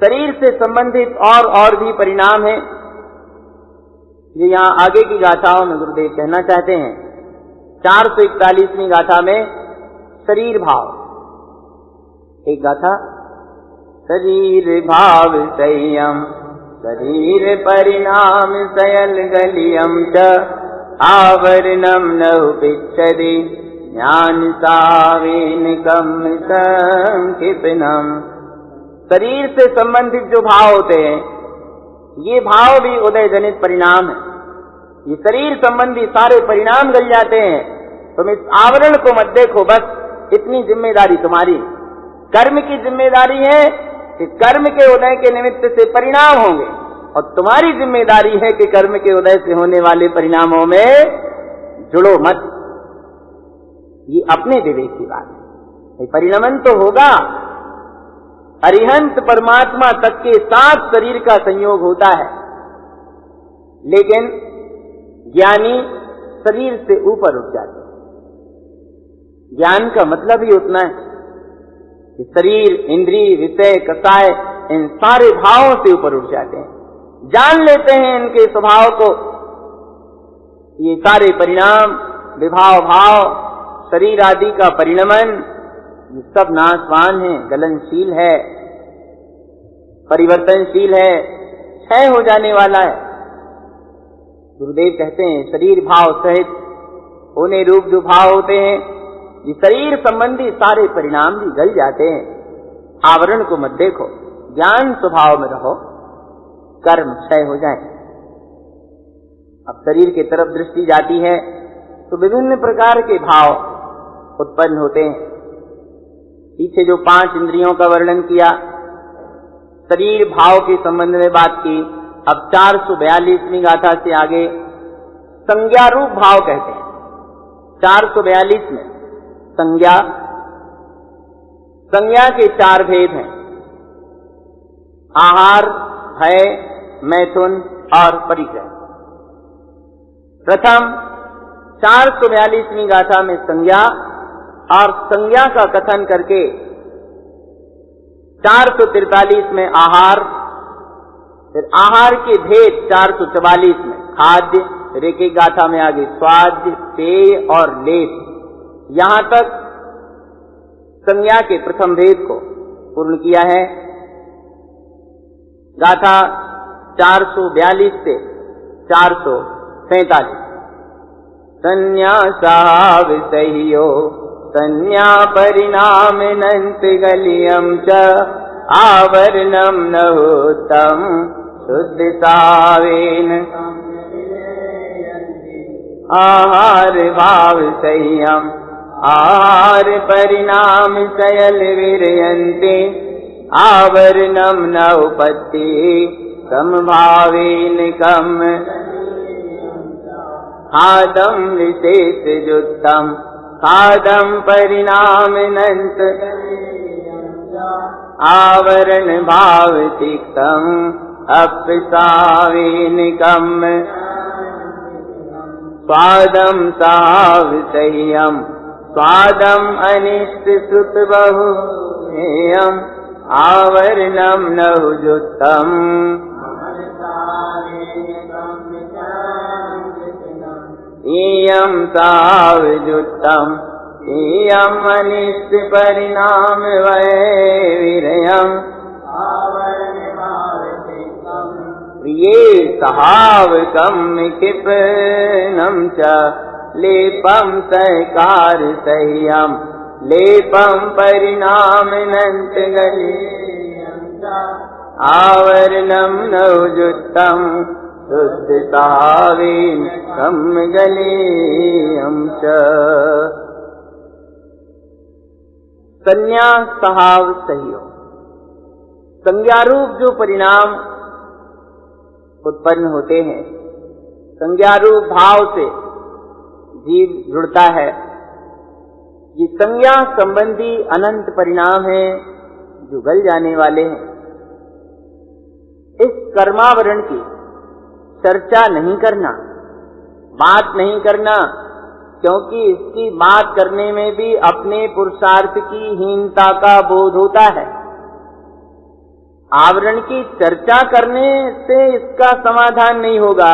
शरीर से संबंधित और भी परिणाम है, जो यहाँ आगे की गाथाओं में गुरुदेव कहना चाहते हैं। 441वीं गाथा में शरीर भाव, एक गाथा, शरीर भाव संयम शरीर परिणाम सयल गलियम च आवरणम नौ पिच्छति ज्ञान सावेनकम संक्षिपनम। शरीर से संबंधित जो भाव होते हैं, ये भाव भी उदय जनित परिणाम है। ये शरीर संबंधी सारे परिणाम गल जाते हैं। तुम इस आवरण को मत देखो, बस इतनी जिम्मेदारी तुम्हारी। कर्म की जिम्मेदारी है कि कर्म के उदय के निमित्त से परिणाम होंगे और तुम्हारी जिम्मेदारी है कि कर्म के उदय से होने वाले परिणामों में जुड़ो मत। ये अपने विवेक की बात है। परिणमन तो होगा, अरिहंत परमात्मा तक के साथ शरीर का संयोग होता है, लेकिन ज्ञानी शरीर से ऊपर उठ जाते हैं। ज्ञान का मतलब ही उतना है कि शरीर, इंद्रिय, विषय, कसाय, इन सारे भावों से ऊपर उठ जाते हैं, जान लेते हैं इनके स्वभाव को। ये सारे परिणाम, विभाव भाव, शरीर आदि का परिणमन, ये सब नाशवान है, गलनशील है, परिवर्तनशील है, क्षय हो जाने वाला है। गुरुदेव कहते हैं शरीर भाव सहित होने रूप जो भाव होते हैं, ये शरीर संबंधी सारे परिणाम भी गल जाते हैं। आवरण को मत देखो, ज्ञान स्वभाव में रहो, कर्म क्षय हो जाए। अब शरीर की तरफ दृष्टि जाती है तो विभिन्न प्रकार के भाव उत्पन्न होते हैं। पीछे जो 5 इंद्रियों का वर्णन किया, शरीर भाव के संबंध में बात की। अब 442वीं गाथा से आगे संज्ञा रूप भाव कहते हैं। 442 में संज्ञा, संज्ञा के 4 भेद हैं, आहार, भय, मैथुन और परिग्रह। प्रथम 442वीं गाथा में संज्ञा और संज्ञा का कथन करके 443 में आहार, फिर आहार के भेद 444 में खाद्य, फिर एक गाथा में आगे स्वाद्य, पेय और लेप, यहां तक संज्ञा के प्रथम भेद को पूर्ण किया है। गाथा 442 से 447। संन्यासा विषयो संज्ञा परिणाम नंत गलियम च आवरणम नहुतम शुद्ध सावेन आहार भाव संयम आहार परिणाम शयल विरयन्ते आवरणम न उपत्ति समभावेन कम खादम विशेष युक्तम खादम परिणाम नंत आवरण भाव तिक्तम अपसावेन कम स्वादम साविषय्यम स्वादम अनिष्ट श्रुत बहु आवरणम नहुजुत्तम इयम सावजुत्तम इयम अनिष्ट परिणाम वैविरयम प्रिये सहावकम किपनम च लेपम सकार सह्यम लेपम परिणाम नंत गलियम आवरणम नहुजुत्तम शुद्ध सावेन कम गलियम च। संज्ञा सहाव सहयोग, संज्ञारूप जो परिणाम उत्पन्न होते हैं, संज्ञारूप भाव से जीव जुड़ता है, ये संज्ञा संबंधी अनंत परिणाम हैं जो गल जाने वाले हैं। इस कर्मावरण की चर्चा नहीं करना, बात नहीं करना, क्योंकि इसकी बात करने में भी अपने पुरुषार्थ की हीनता का बोध होता है। आवरण की चर्चा करने से इसका समाधान नहीं होगा,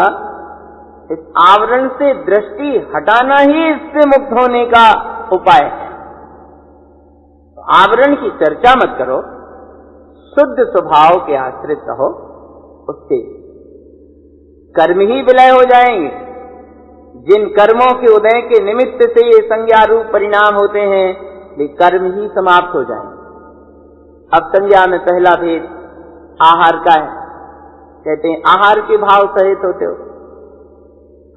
इस आवरण से दृष्टि हटाना ही इससे मुक्त होने का उपाय है। तो आवरण की चर्चा मत करो, शुद्ध स्वभाव के आश्रित रहो, उससे कर्म ही विलय हो जाएंगे। जिन कर्मों के उदय के निमित्त से ये संज्ञा रूप परिणाम होते हैं, वे कर्म ही समाप्त हो जाएंगे। अब संज्ञा में पहला भेद आहार का है। कहते हैं आहार के भाव सहित होते हो,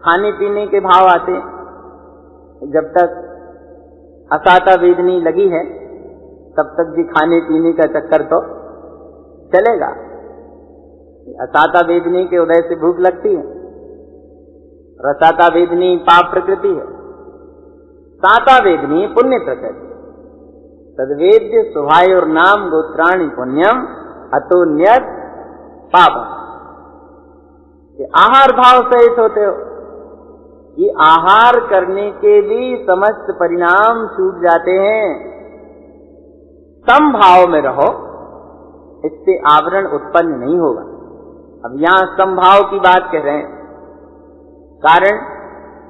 खाने पीने के भाव आते हैं। जब तक असाता वेदनी लगी है तब तक भी खाने पीने का चक्कर तो चलेगा। असाता वेदनी के उदय से भूख लगती है, रसाता वेदनी पाप प्रकृति है, साता वेदनी पुण्य प्रकृति। तद्वेद्य सुभाय और नाम गोत्राणि पुण्यम अतोन्यत पापम। ये आहार भाव सहित होते हो, ये आहार करने के भी समस्त परिणाम छूट जाते हैं। समभाव में रहो, इससे आवरण उत्पन्न नहीं होगा। अब यहां समभाव की बात कह रहे हैं, कारण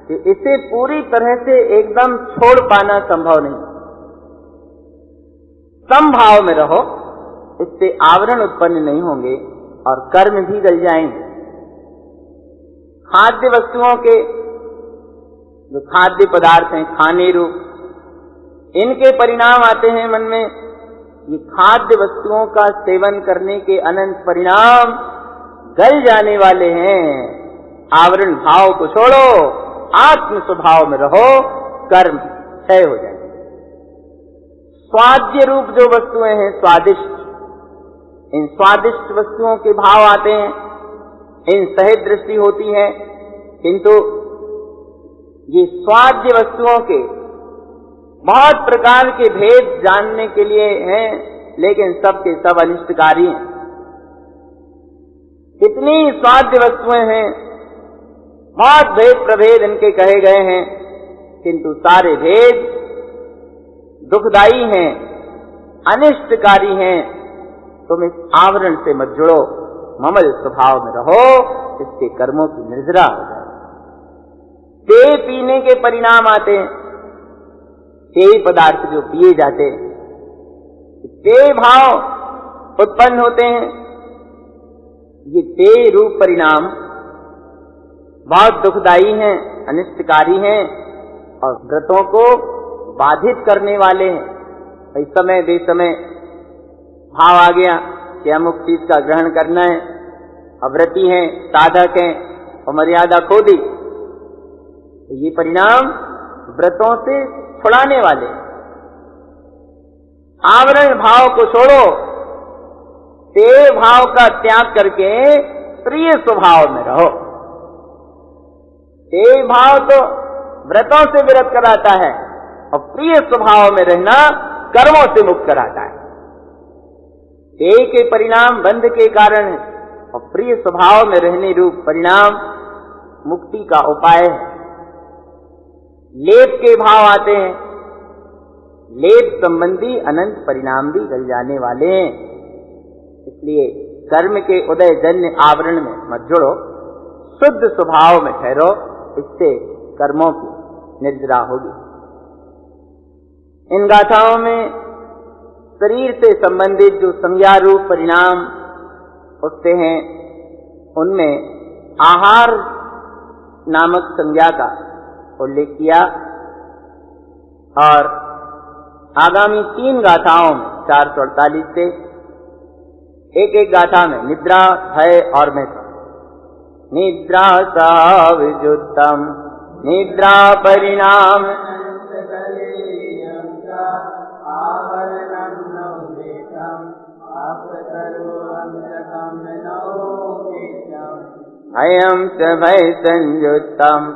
कि इसे पूरी तरह से एकदम छोड़ पाना संभव नहीं। समभाव में रहो, इससे आवरण उत्पन्न नहीं होंगे और कर्म भी गल जाएंगे। खाद्य वस्तुओं के जो खाद्य पदार्थ हैं, खाने रूप, इनके परिणाम आते हैं मन में। ये खाद्य वस्तुओं का सेवन करने के अनंत परिणाम गल जाने वाले हैं। आवरण भाव को छोड़ो, आत्म स्वभाव में रहो, कर्म क्षय हो जाए। स्वाद्य रूप जो वस्तुएं हैं, स्वादिष्ट, इन स्वादिष्ट वस्तुओं के भाव आते हैं, इन सहित दृष्टि होती है, किंतु ये स्वाद्य वस्तुओं के बहुत प्रकार के भेद जानने के लिए हैं, लेकिन सब के सब अनिष्टकारी हैं। इतनी स्वाद्य वस्तुएं हैं, बहुत भेद प्रभेद इनके कहे गए हैं, किंतु सारे भेद दुखदायी हैं, अनिष्टकारी हैं। तुम इस आवरण से मत जुड़ो, ममल स्वभाव में रहो, इसके कर्मों की निर्जरा हो जाए। पेय पीने के परिणाम आते हैं, पेय पदार्थ जो पिए जाते हैं, पेय भाव उत्पन्न होते हैं। ये पेय रूप परिणाम बहुत दुखदायी हैं, अनिष्टकारी हैं और व्रतों को बाधित करने वाले हैं। इस समय बेसमय भाव आ गया कि अमुक चीज का ग्रहण करना है, अव्रती हैं, साधक हैं और मर्यादा खो दी, तो ये परिणाम व्रतों से छुड़ाने वाले। आवरण भाव को छोड़ो, पेय भाव का त्याग करके प्रिय स्वभाव में रहो। पेय भाव तो व्रतों से विरत कराता है और प्रिय स्वभाव में रहना कर्मों से मुक्त कराता है। पेय के परिणाम बंध के कारण है और प्रिय स्वभाव में रहने रूप परिणाम मुक्ति का उपाय है। लेप के भाव आते हैं, लेप संबंधी अनंत परिणाम भी गल जाने वाले हैं। इसलिए कर्म के उदय जन्य आवरण में मत जुड़ो, शुद्ध स्वभाव में ठहरो, इससे कर्मों की निर्जरा होगी। इन गाथाओं में शरीर से संबंधित जो संज्ञा रूप परिणाम उठते हैं, उनमें आहार नामक संज्ञा का उल्लेख किया और आगामी 3 गाथाओं में 448 से एक एक गाथा में निद्रा, भय और मैथुन। निद्रा साविजुत्तम निद्रा परिणाम भयं च भय संयुक्तम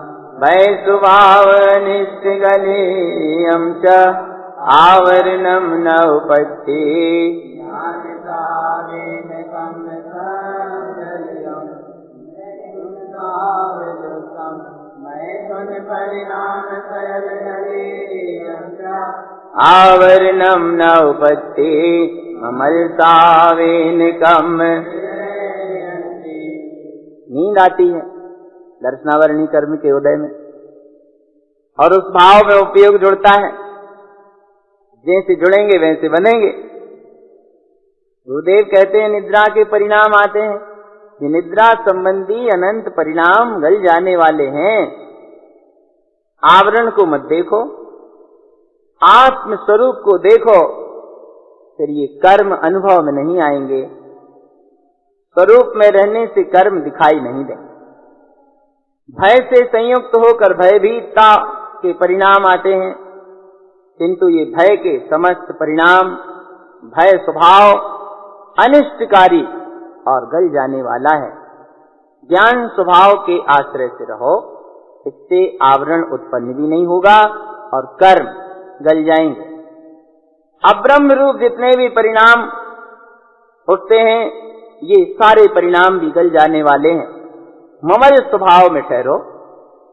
भय स्वभाव निष्ठगलीयं च आवरणं न उपत्ति आवरणं न उपत्ति ममलतावेन कम। नींद आती है दर्शनावरणी कर्म के उदय में और उस भाव में उपयोग जुड़ता है। जैसे जुड़ेंगे वैसे बनेंगे। गुरुदेव कहते हैं निद्रा के परिणाम आते हैं, ये निद्रा संबंधी अनंत परिणाम गल जाने वाले हैं। आवरण को मत देखो, आत्म स्वरूप को देखो, फिर ये कर्म अनुभव में नहीं आएंगे। स्वरूप में रहने से कर्म दिखाई नहीं देंगे। भय से संयुक्त होकर भयभीतता के परिणाम आते हैं, किंतु ये भय के समस्त परिणाम भय स्वभाव अनिष्टकारी और गल जाने वाला है। ज्ञान स्वभाव के आश्रय से रहो, इससे आवरण उत्पन्न भी नहीं होगा और कर्म गल जाएंगे। अब्रह्म रूप जितने भी परिणाम उठते हैं, ये सारे परिणाम भी गल जाने वाले हैं। ममल स्वभाव में ठहरो,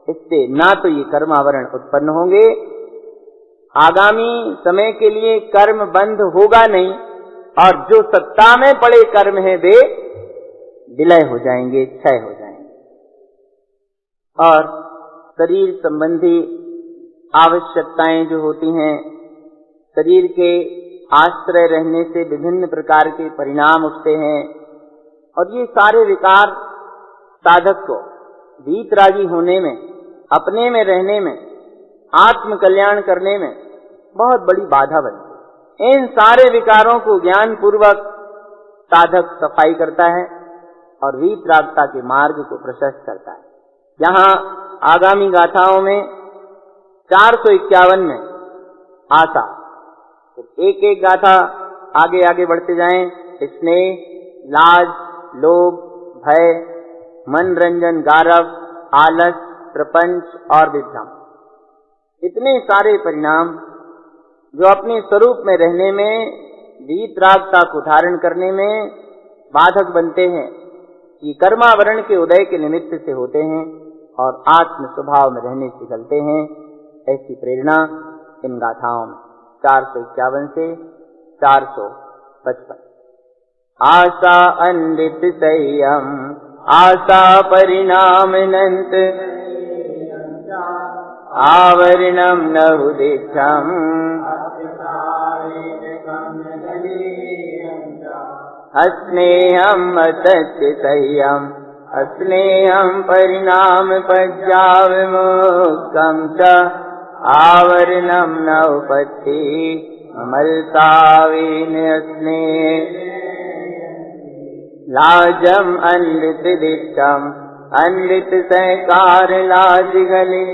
इससे ना तो ये कर्म आवरण उत्पन्न होंगे, आगामी समय के लिए कर्म बंध होगा नहीं, और जो सत्ता में पड़े कर्म हैं वे विलय हो जाएंगे, क्षय हो जाएंगे। और शरीर संबंधी आवश्यकताएं जो होती हैं, शरीर के आश्रय रहने से विभिन्न प्रकार के परिणाम उठते हैं, और ये सारे विकार साधक को वीतरागी होने में, अपने में रहने में, आत्म कल्याण करने में बहुत बड़ी बाधा बनती है। इन सारे विकारों को ज्ञान पूर्वक साधक सफाई करता है और वीतरागता के मार्ग को प्रशस्त करता है। यहाँ आगामी गाथाओं में 451 में आशा, तो एक एक गाथा आगे आगे बढ़ते जाएं। स्नेह, लाज, लोभ, भय, मनरंजन, गारव, आलस, प्रपंच और विभ्रम, इतने सारे परिणाम जो अपने स्वरूप में रहने में, वीतरागता को धारण करने में बाधक बनते हैं, ये कर्मावरण के उदय के निमित्त से होते हैं और आत्म स्वभाव में रहने से चलते हैं। ऐसी प्रेरणा इन गाथाओं में 451 से 455। आशा अनृत संयम आशा परिणाम अनंत, आवरणम नहुदिच्छम् अस्नेहम अतस्य संयम अस्नेहम परिणाम पज्याविमुक्तम् च आवरणम नौपत्ति ममलतावेन स्नेह लाजम अनृत दिष्टम अनृत सहकार लाज गले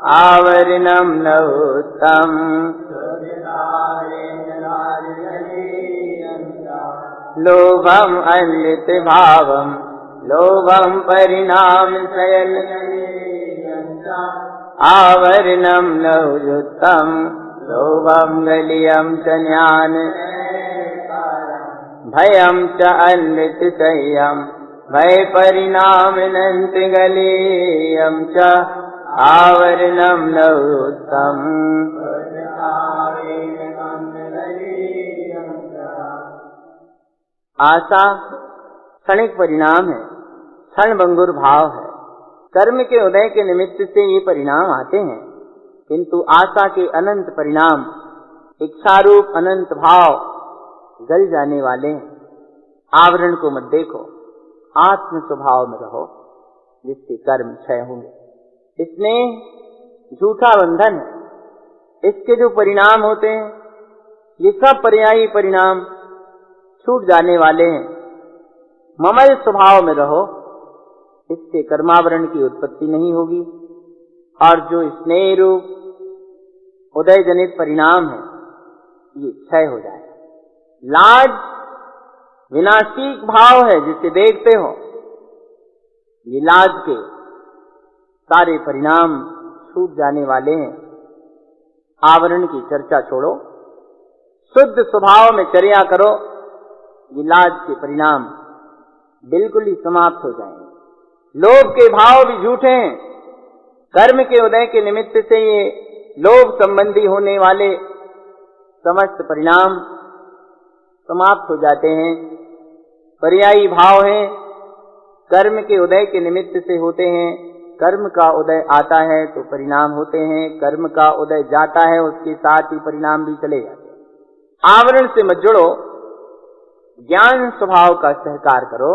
आवरणम नवोत्तम लोभम अनृत भावम लोभम परिणाम शयल आवरणम नवोत्तम लोभम गलियम च ज्ञान भयम च अनृत संयम भय परिणाम अनंत गलेयम च आवरणम नवोत्तम। आशा क्षणिक परिणाम है, क्षणभंगुर भाव है। कर्म के उदय के निमित्त से ये परिणाम आते हैं, किंतु आशा के अनंत परिणाम, इच्छारूप अनंत भाव गल जाने वाले हैं। आवरण को मत देखो, आत्म स्वभाव में रहो, जिससे कर्म क्षय होंगे। इसमें झूठा बंधन है। इसके जो परिणाम होते हैं, ये सब पर्यायी परिणाम छूट जाने वाले हैं। ममल स्वभाव में रहो, इससे कर्मावरण की उत्पत्ति नहीं होगी और जो स्नेह रूप उदय जनित परिणाम है, ये क्षय हो जाए। लाज विनाशिक भाव है, जिसे देखते हो। ये लाज के सारे परिणाम छूट जाने वाले हैं। आवरण की चर्चा छोड़ो, शुद्ध स्वभाव में चर्या करो, ये लाज के परिणाम बिल्कुल ही समाप्त हो जाएंगे। लोभ के भाव भी झूठे हैं। कर्म के उदय के निमित्त से ये लोभ संबंधी होने वाले समस्त परिणाम समाप्त हो जाते हैं। पर्यायी भाव हैं, कर्म के उदय के निमित्त से होते हैं। कर्म का उदय आता है तो परिणाम होते हैं, कर्म का उदय जाता है उसके साथ ही परिणाम भी चले जाते हैं। आवरण से मत जुड़ो, ज्ञान स्वभाव का सहकार करो,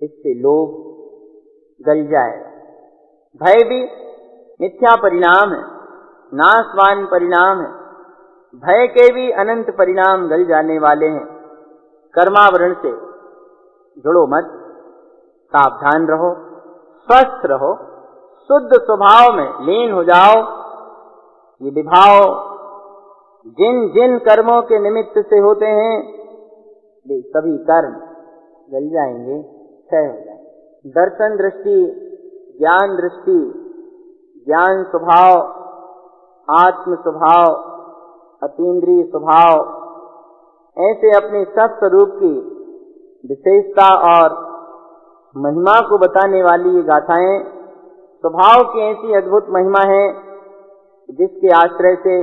इससे लोभ गल जाएगा। भय भी मिथ्या परिणाम है, नाशवान परिणाम है। भय के भी अनंत परिणाम गल जाने वाले हैं। कर्मावरण से जुड़ो मत, सावधान रहो, स्वस्थ रहो, शुद्ध स्वभाव में लीन हो जाओ। ये विभाव जिन जिन कर्मों के निमित्त से होते हैं, वे सभी कर्म गल जाएंगे, क्षय हो जाएंगे। दर्शन दृष्टि, ज्ञान दृष्टि, ज्ञान स्वभाव, आत्म स्वभाव, अतीन्द्रिय स्वभाव, ऐसे अपने सब स्वरूप की विशेषता और महिमा को बताने वाली ये गाथाएं स्वभाव की ऐसी अद्भुत महिमा है, जिसके आश्रय से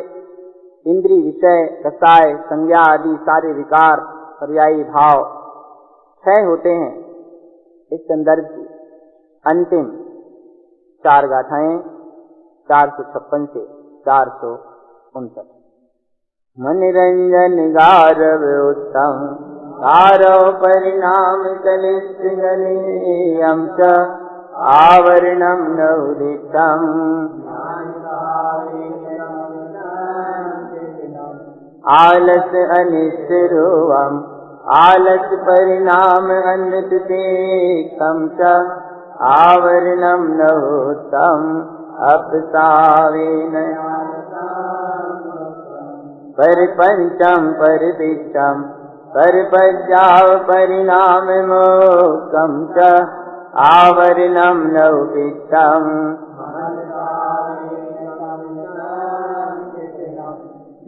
इंद्रिय, विषय, रसाय, संज्ञा आदि सारे विकार, पर्यायी भाव क्षय होते हैं। इस संदर्भ की अंतिम 4 गाथाएं 456 से 459। मनरंजन गारव उत्तम गारव परिणाम कलिष्ठ गलेयम च आवरणम नवदितम आलस अनिष्ट रूपम आलस परिणाम अनृतेकम च आवरणम नवोत्तम अपसावेन परिपंचम परिदिष्टम परिपज्याव परिणाम मोक्षम च आवरणम नवदितम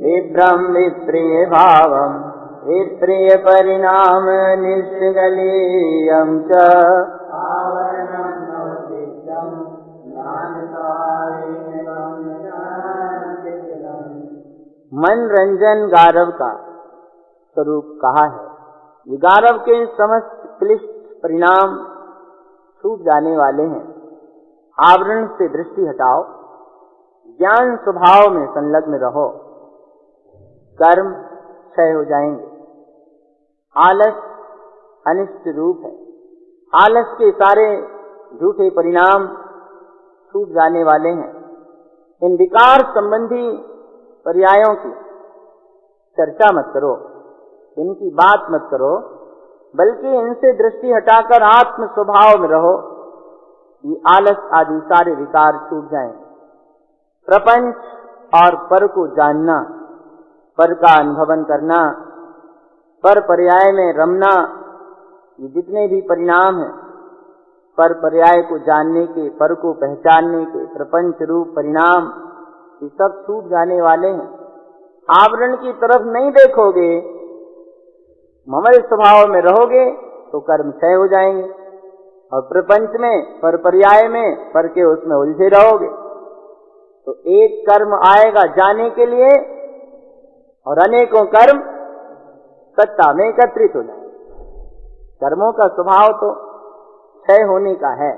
विभ्रम विप्रिय भावम विप्रिय परिणाम निष्गलीयं च मनरंजन गारव का स्वरूप कहा है। ये गारव के समस्त क्लिष्ट परिणाम छूट जाने वाले हैं। आवरण से दृष्टि हटाओ, ज्ञान स्वभाव में संलग्न रहो, कर्म क्षय हो जाएंगे। आलस अनिष्ट रूप है। आलस के सारे झूठे परिणाम छूट जाने वाले हैं। इन विकार संबंधी पर्यायों की चर्चा मत करो, इनकी बात मत करो, बल्कि इनसे दृष्टि हटाकर आत्म स्वभाव में रहो। ये आलस आदि सारे विकार छूट जाएं। प्रपंच और पर को जानना, पर का अनुभवन करना, पर पर्याय में रमना, ये जितने भी परिणाम हैं पर पर्याय को जानने के, पर को पहचानने के, प्रपंच रूप परिणाम, ये सब छूट जाने वाले हैं। आवरण की तरफ नहीं देखोगे, ममल स्वभाव में रहोगे तो कर्म क्षय हो जाएंगे, और प्रपंच में, पर पर्याय में, पर के उसमें उलझे रहोगे तो एक कर्म आएगा जाने के लिए और अनेकों कर्म सत्ता में एकत्रित हो जाएंगे। कर्मों का स्वभाव तो क्षय होने का है।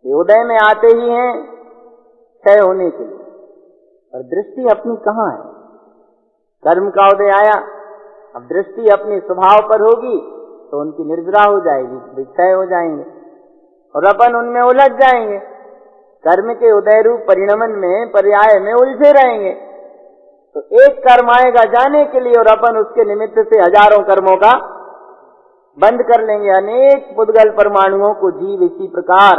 ये उदय में आते ही हैं क्षय होने के लिए, और दृष्टि अपनी कहाँ है? कर्म का उदय आया, अब दृष्टि अपने स्वभाव पर होगी तो उनकी निर्जरा हो जाएगी, विक्षय हो जाएंगे और अपन उनमें उलझ जाएंगे। कर्म के उदय रूप परिणमन में, पर्याय में उलझे रहेंगे तो एक कर्म आएगा जाने के लिए और अपन उसके निमित्त से हजारों कर्मों का बंद कर लेंगे। अनेक पुद्गल परमाणुओं को जीव इसी प्रकार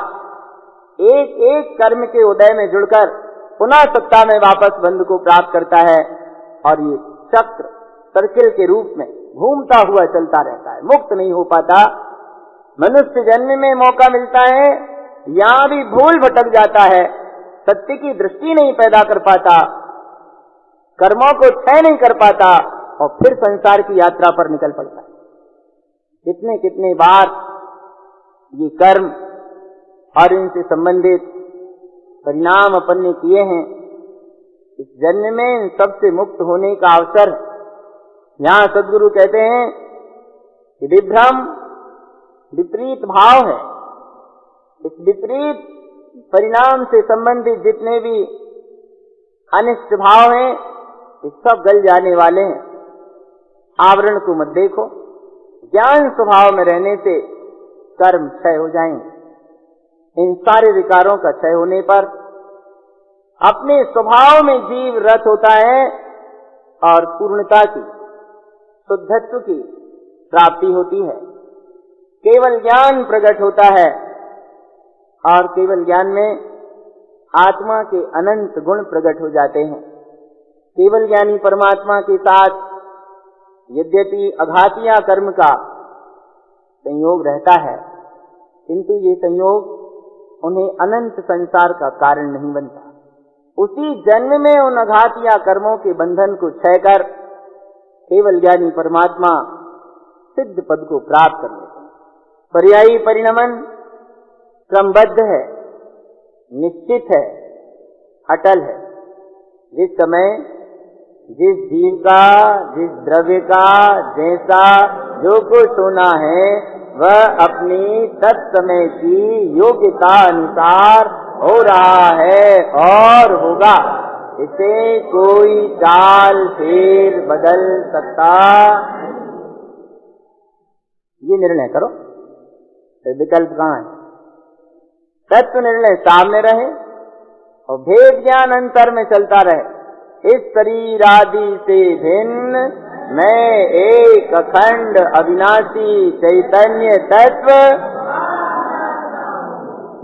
एक एक कर्म के उदय में जुड़कर पुनः सत्ता में वापस बंध को प्राप्त करता है, और ये चक्र सर्किल के रूप में घूमता हुआ चलता रहता है, मुक्त नहीं हो पाता। मनुष्य जन्म में मौका मिलता है, यहाँ भी भूल भटक जाता है, सत्य की दृष्टि नहीं पैदा कर पाता, कर्मों को क्षय नहीं कर पाता और फिर संसार की यात्रा पर निकल पड़ता है। कितने कितने बार ये कर्म और इनसे संबंधित परिणाम अपन ने किए हैं। इस जन्म में इन सबसे मुक्त होने का अवसर, यहाँ सद्गुरु कहते हैं कि विभ्रम विपरीत भाव है। इस विपरीत परिणाम से संबंधित जितने भी अनिष्ट भाव हैं ये सब गल जाने वाले हैं। आवरण को मत देखो, ज्ञान स्वभाव में रहने से कर्म क्षय हो जाएंगे। इन सारे विकारों का क्षय होने पर अपने स्वभाव में जीव रत होता है और पूर्णता की, शुद्धत्व की प्राप्ति होती है। केवल ज्ञान प्रकट होता है और केवल ज्ञान में आत्मा के अनंत गुण प्रकट हो जाते हैं। केवल ज्ञानी परमात्मा के साथ यद्यपि अघातिया कर्म का संयोग रहता है, किंतु ये संयोग उन्हें अनंत संसार का कारण नहीं बनता। उसी जन्म में उन अघातिया कर्मों के बंधन को क्षय कर केवल ज्ञानी परमात्मा सिद्ध पद को प्राप्त कर लेते हैं। पर्यायी परिणमन क्रमबद्ध है, निश्चित है, अटल है। जिस समय जिस जीव का, जिस द्रव्य का जैसा जो कुछ होना है वह अपनी तत्समय की योग्यता अनुसार हो रहा है और होगा। इसे कोई चाल फेर बदल सकता, ये निर्णय करो। विकल्प कहाँ है? तत्व निर्णय सामने रहे और भेद ज्ञान अंतर में चलता रहे। इस शरीर आदि से भिन्न मैं एक अखंड अविनाशी चैतन्य तत्व,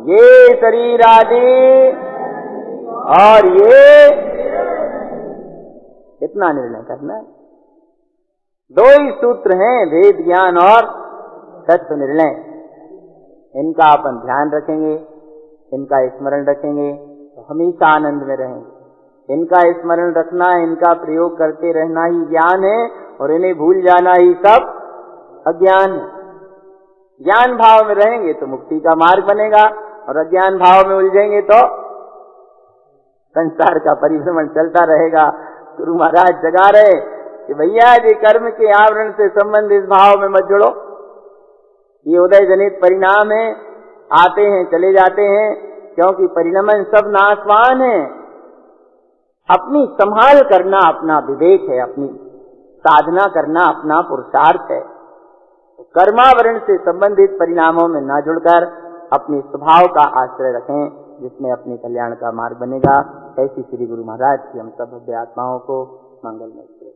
ये शरीर आदि और ये, इतना निर्णय करना है। दो ही सूत्र हैं, भेद ज्ञान और तत्व निर्णय। इनका अपन ध्यान रखेंगे, इनका स्मरण रखेंगे तो हमेशा आनंद में रहेंगे। इनका स्मरण रखना, इनका प्रयोग करते रहना ही ज्ञान है, और इन्हें भूल जाना ही सब अज्ञान है। ज्ञान भाव में रहेंगे तो मुक्ति का मार्ग बनेगा, और अज्ञान भाव में उलझेंगे तो संसार का परिभ्रमण चलता रहेगा। गुरु महाराज जगा रहे कि भैया जी कर्म के आवरण से संबंधित भाव में मत जुड़ो, ये उदय जनित परिणाम है, आते हैं चले जाते हैं, क्योंकि परिणमन सब नाशवान है। अपनी संभाल करना अपना विवेक है, अपनी साधना करना अपना पुरुषार्थ है। कर्मावरण से संबंधित परिणामों में न जुड़कर अपने स्वभाव का आश्रय रखें, जिसमें अपने कल्याण का मार्ग बनेगा। ऐसी श्री गुरु महाराज की हम सब भव्य आत्माओं को मंगलमय।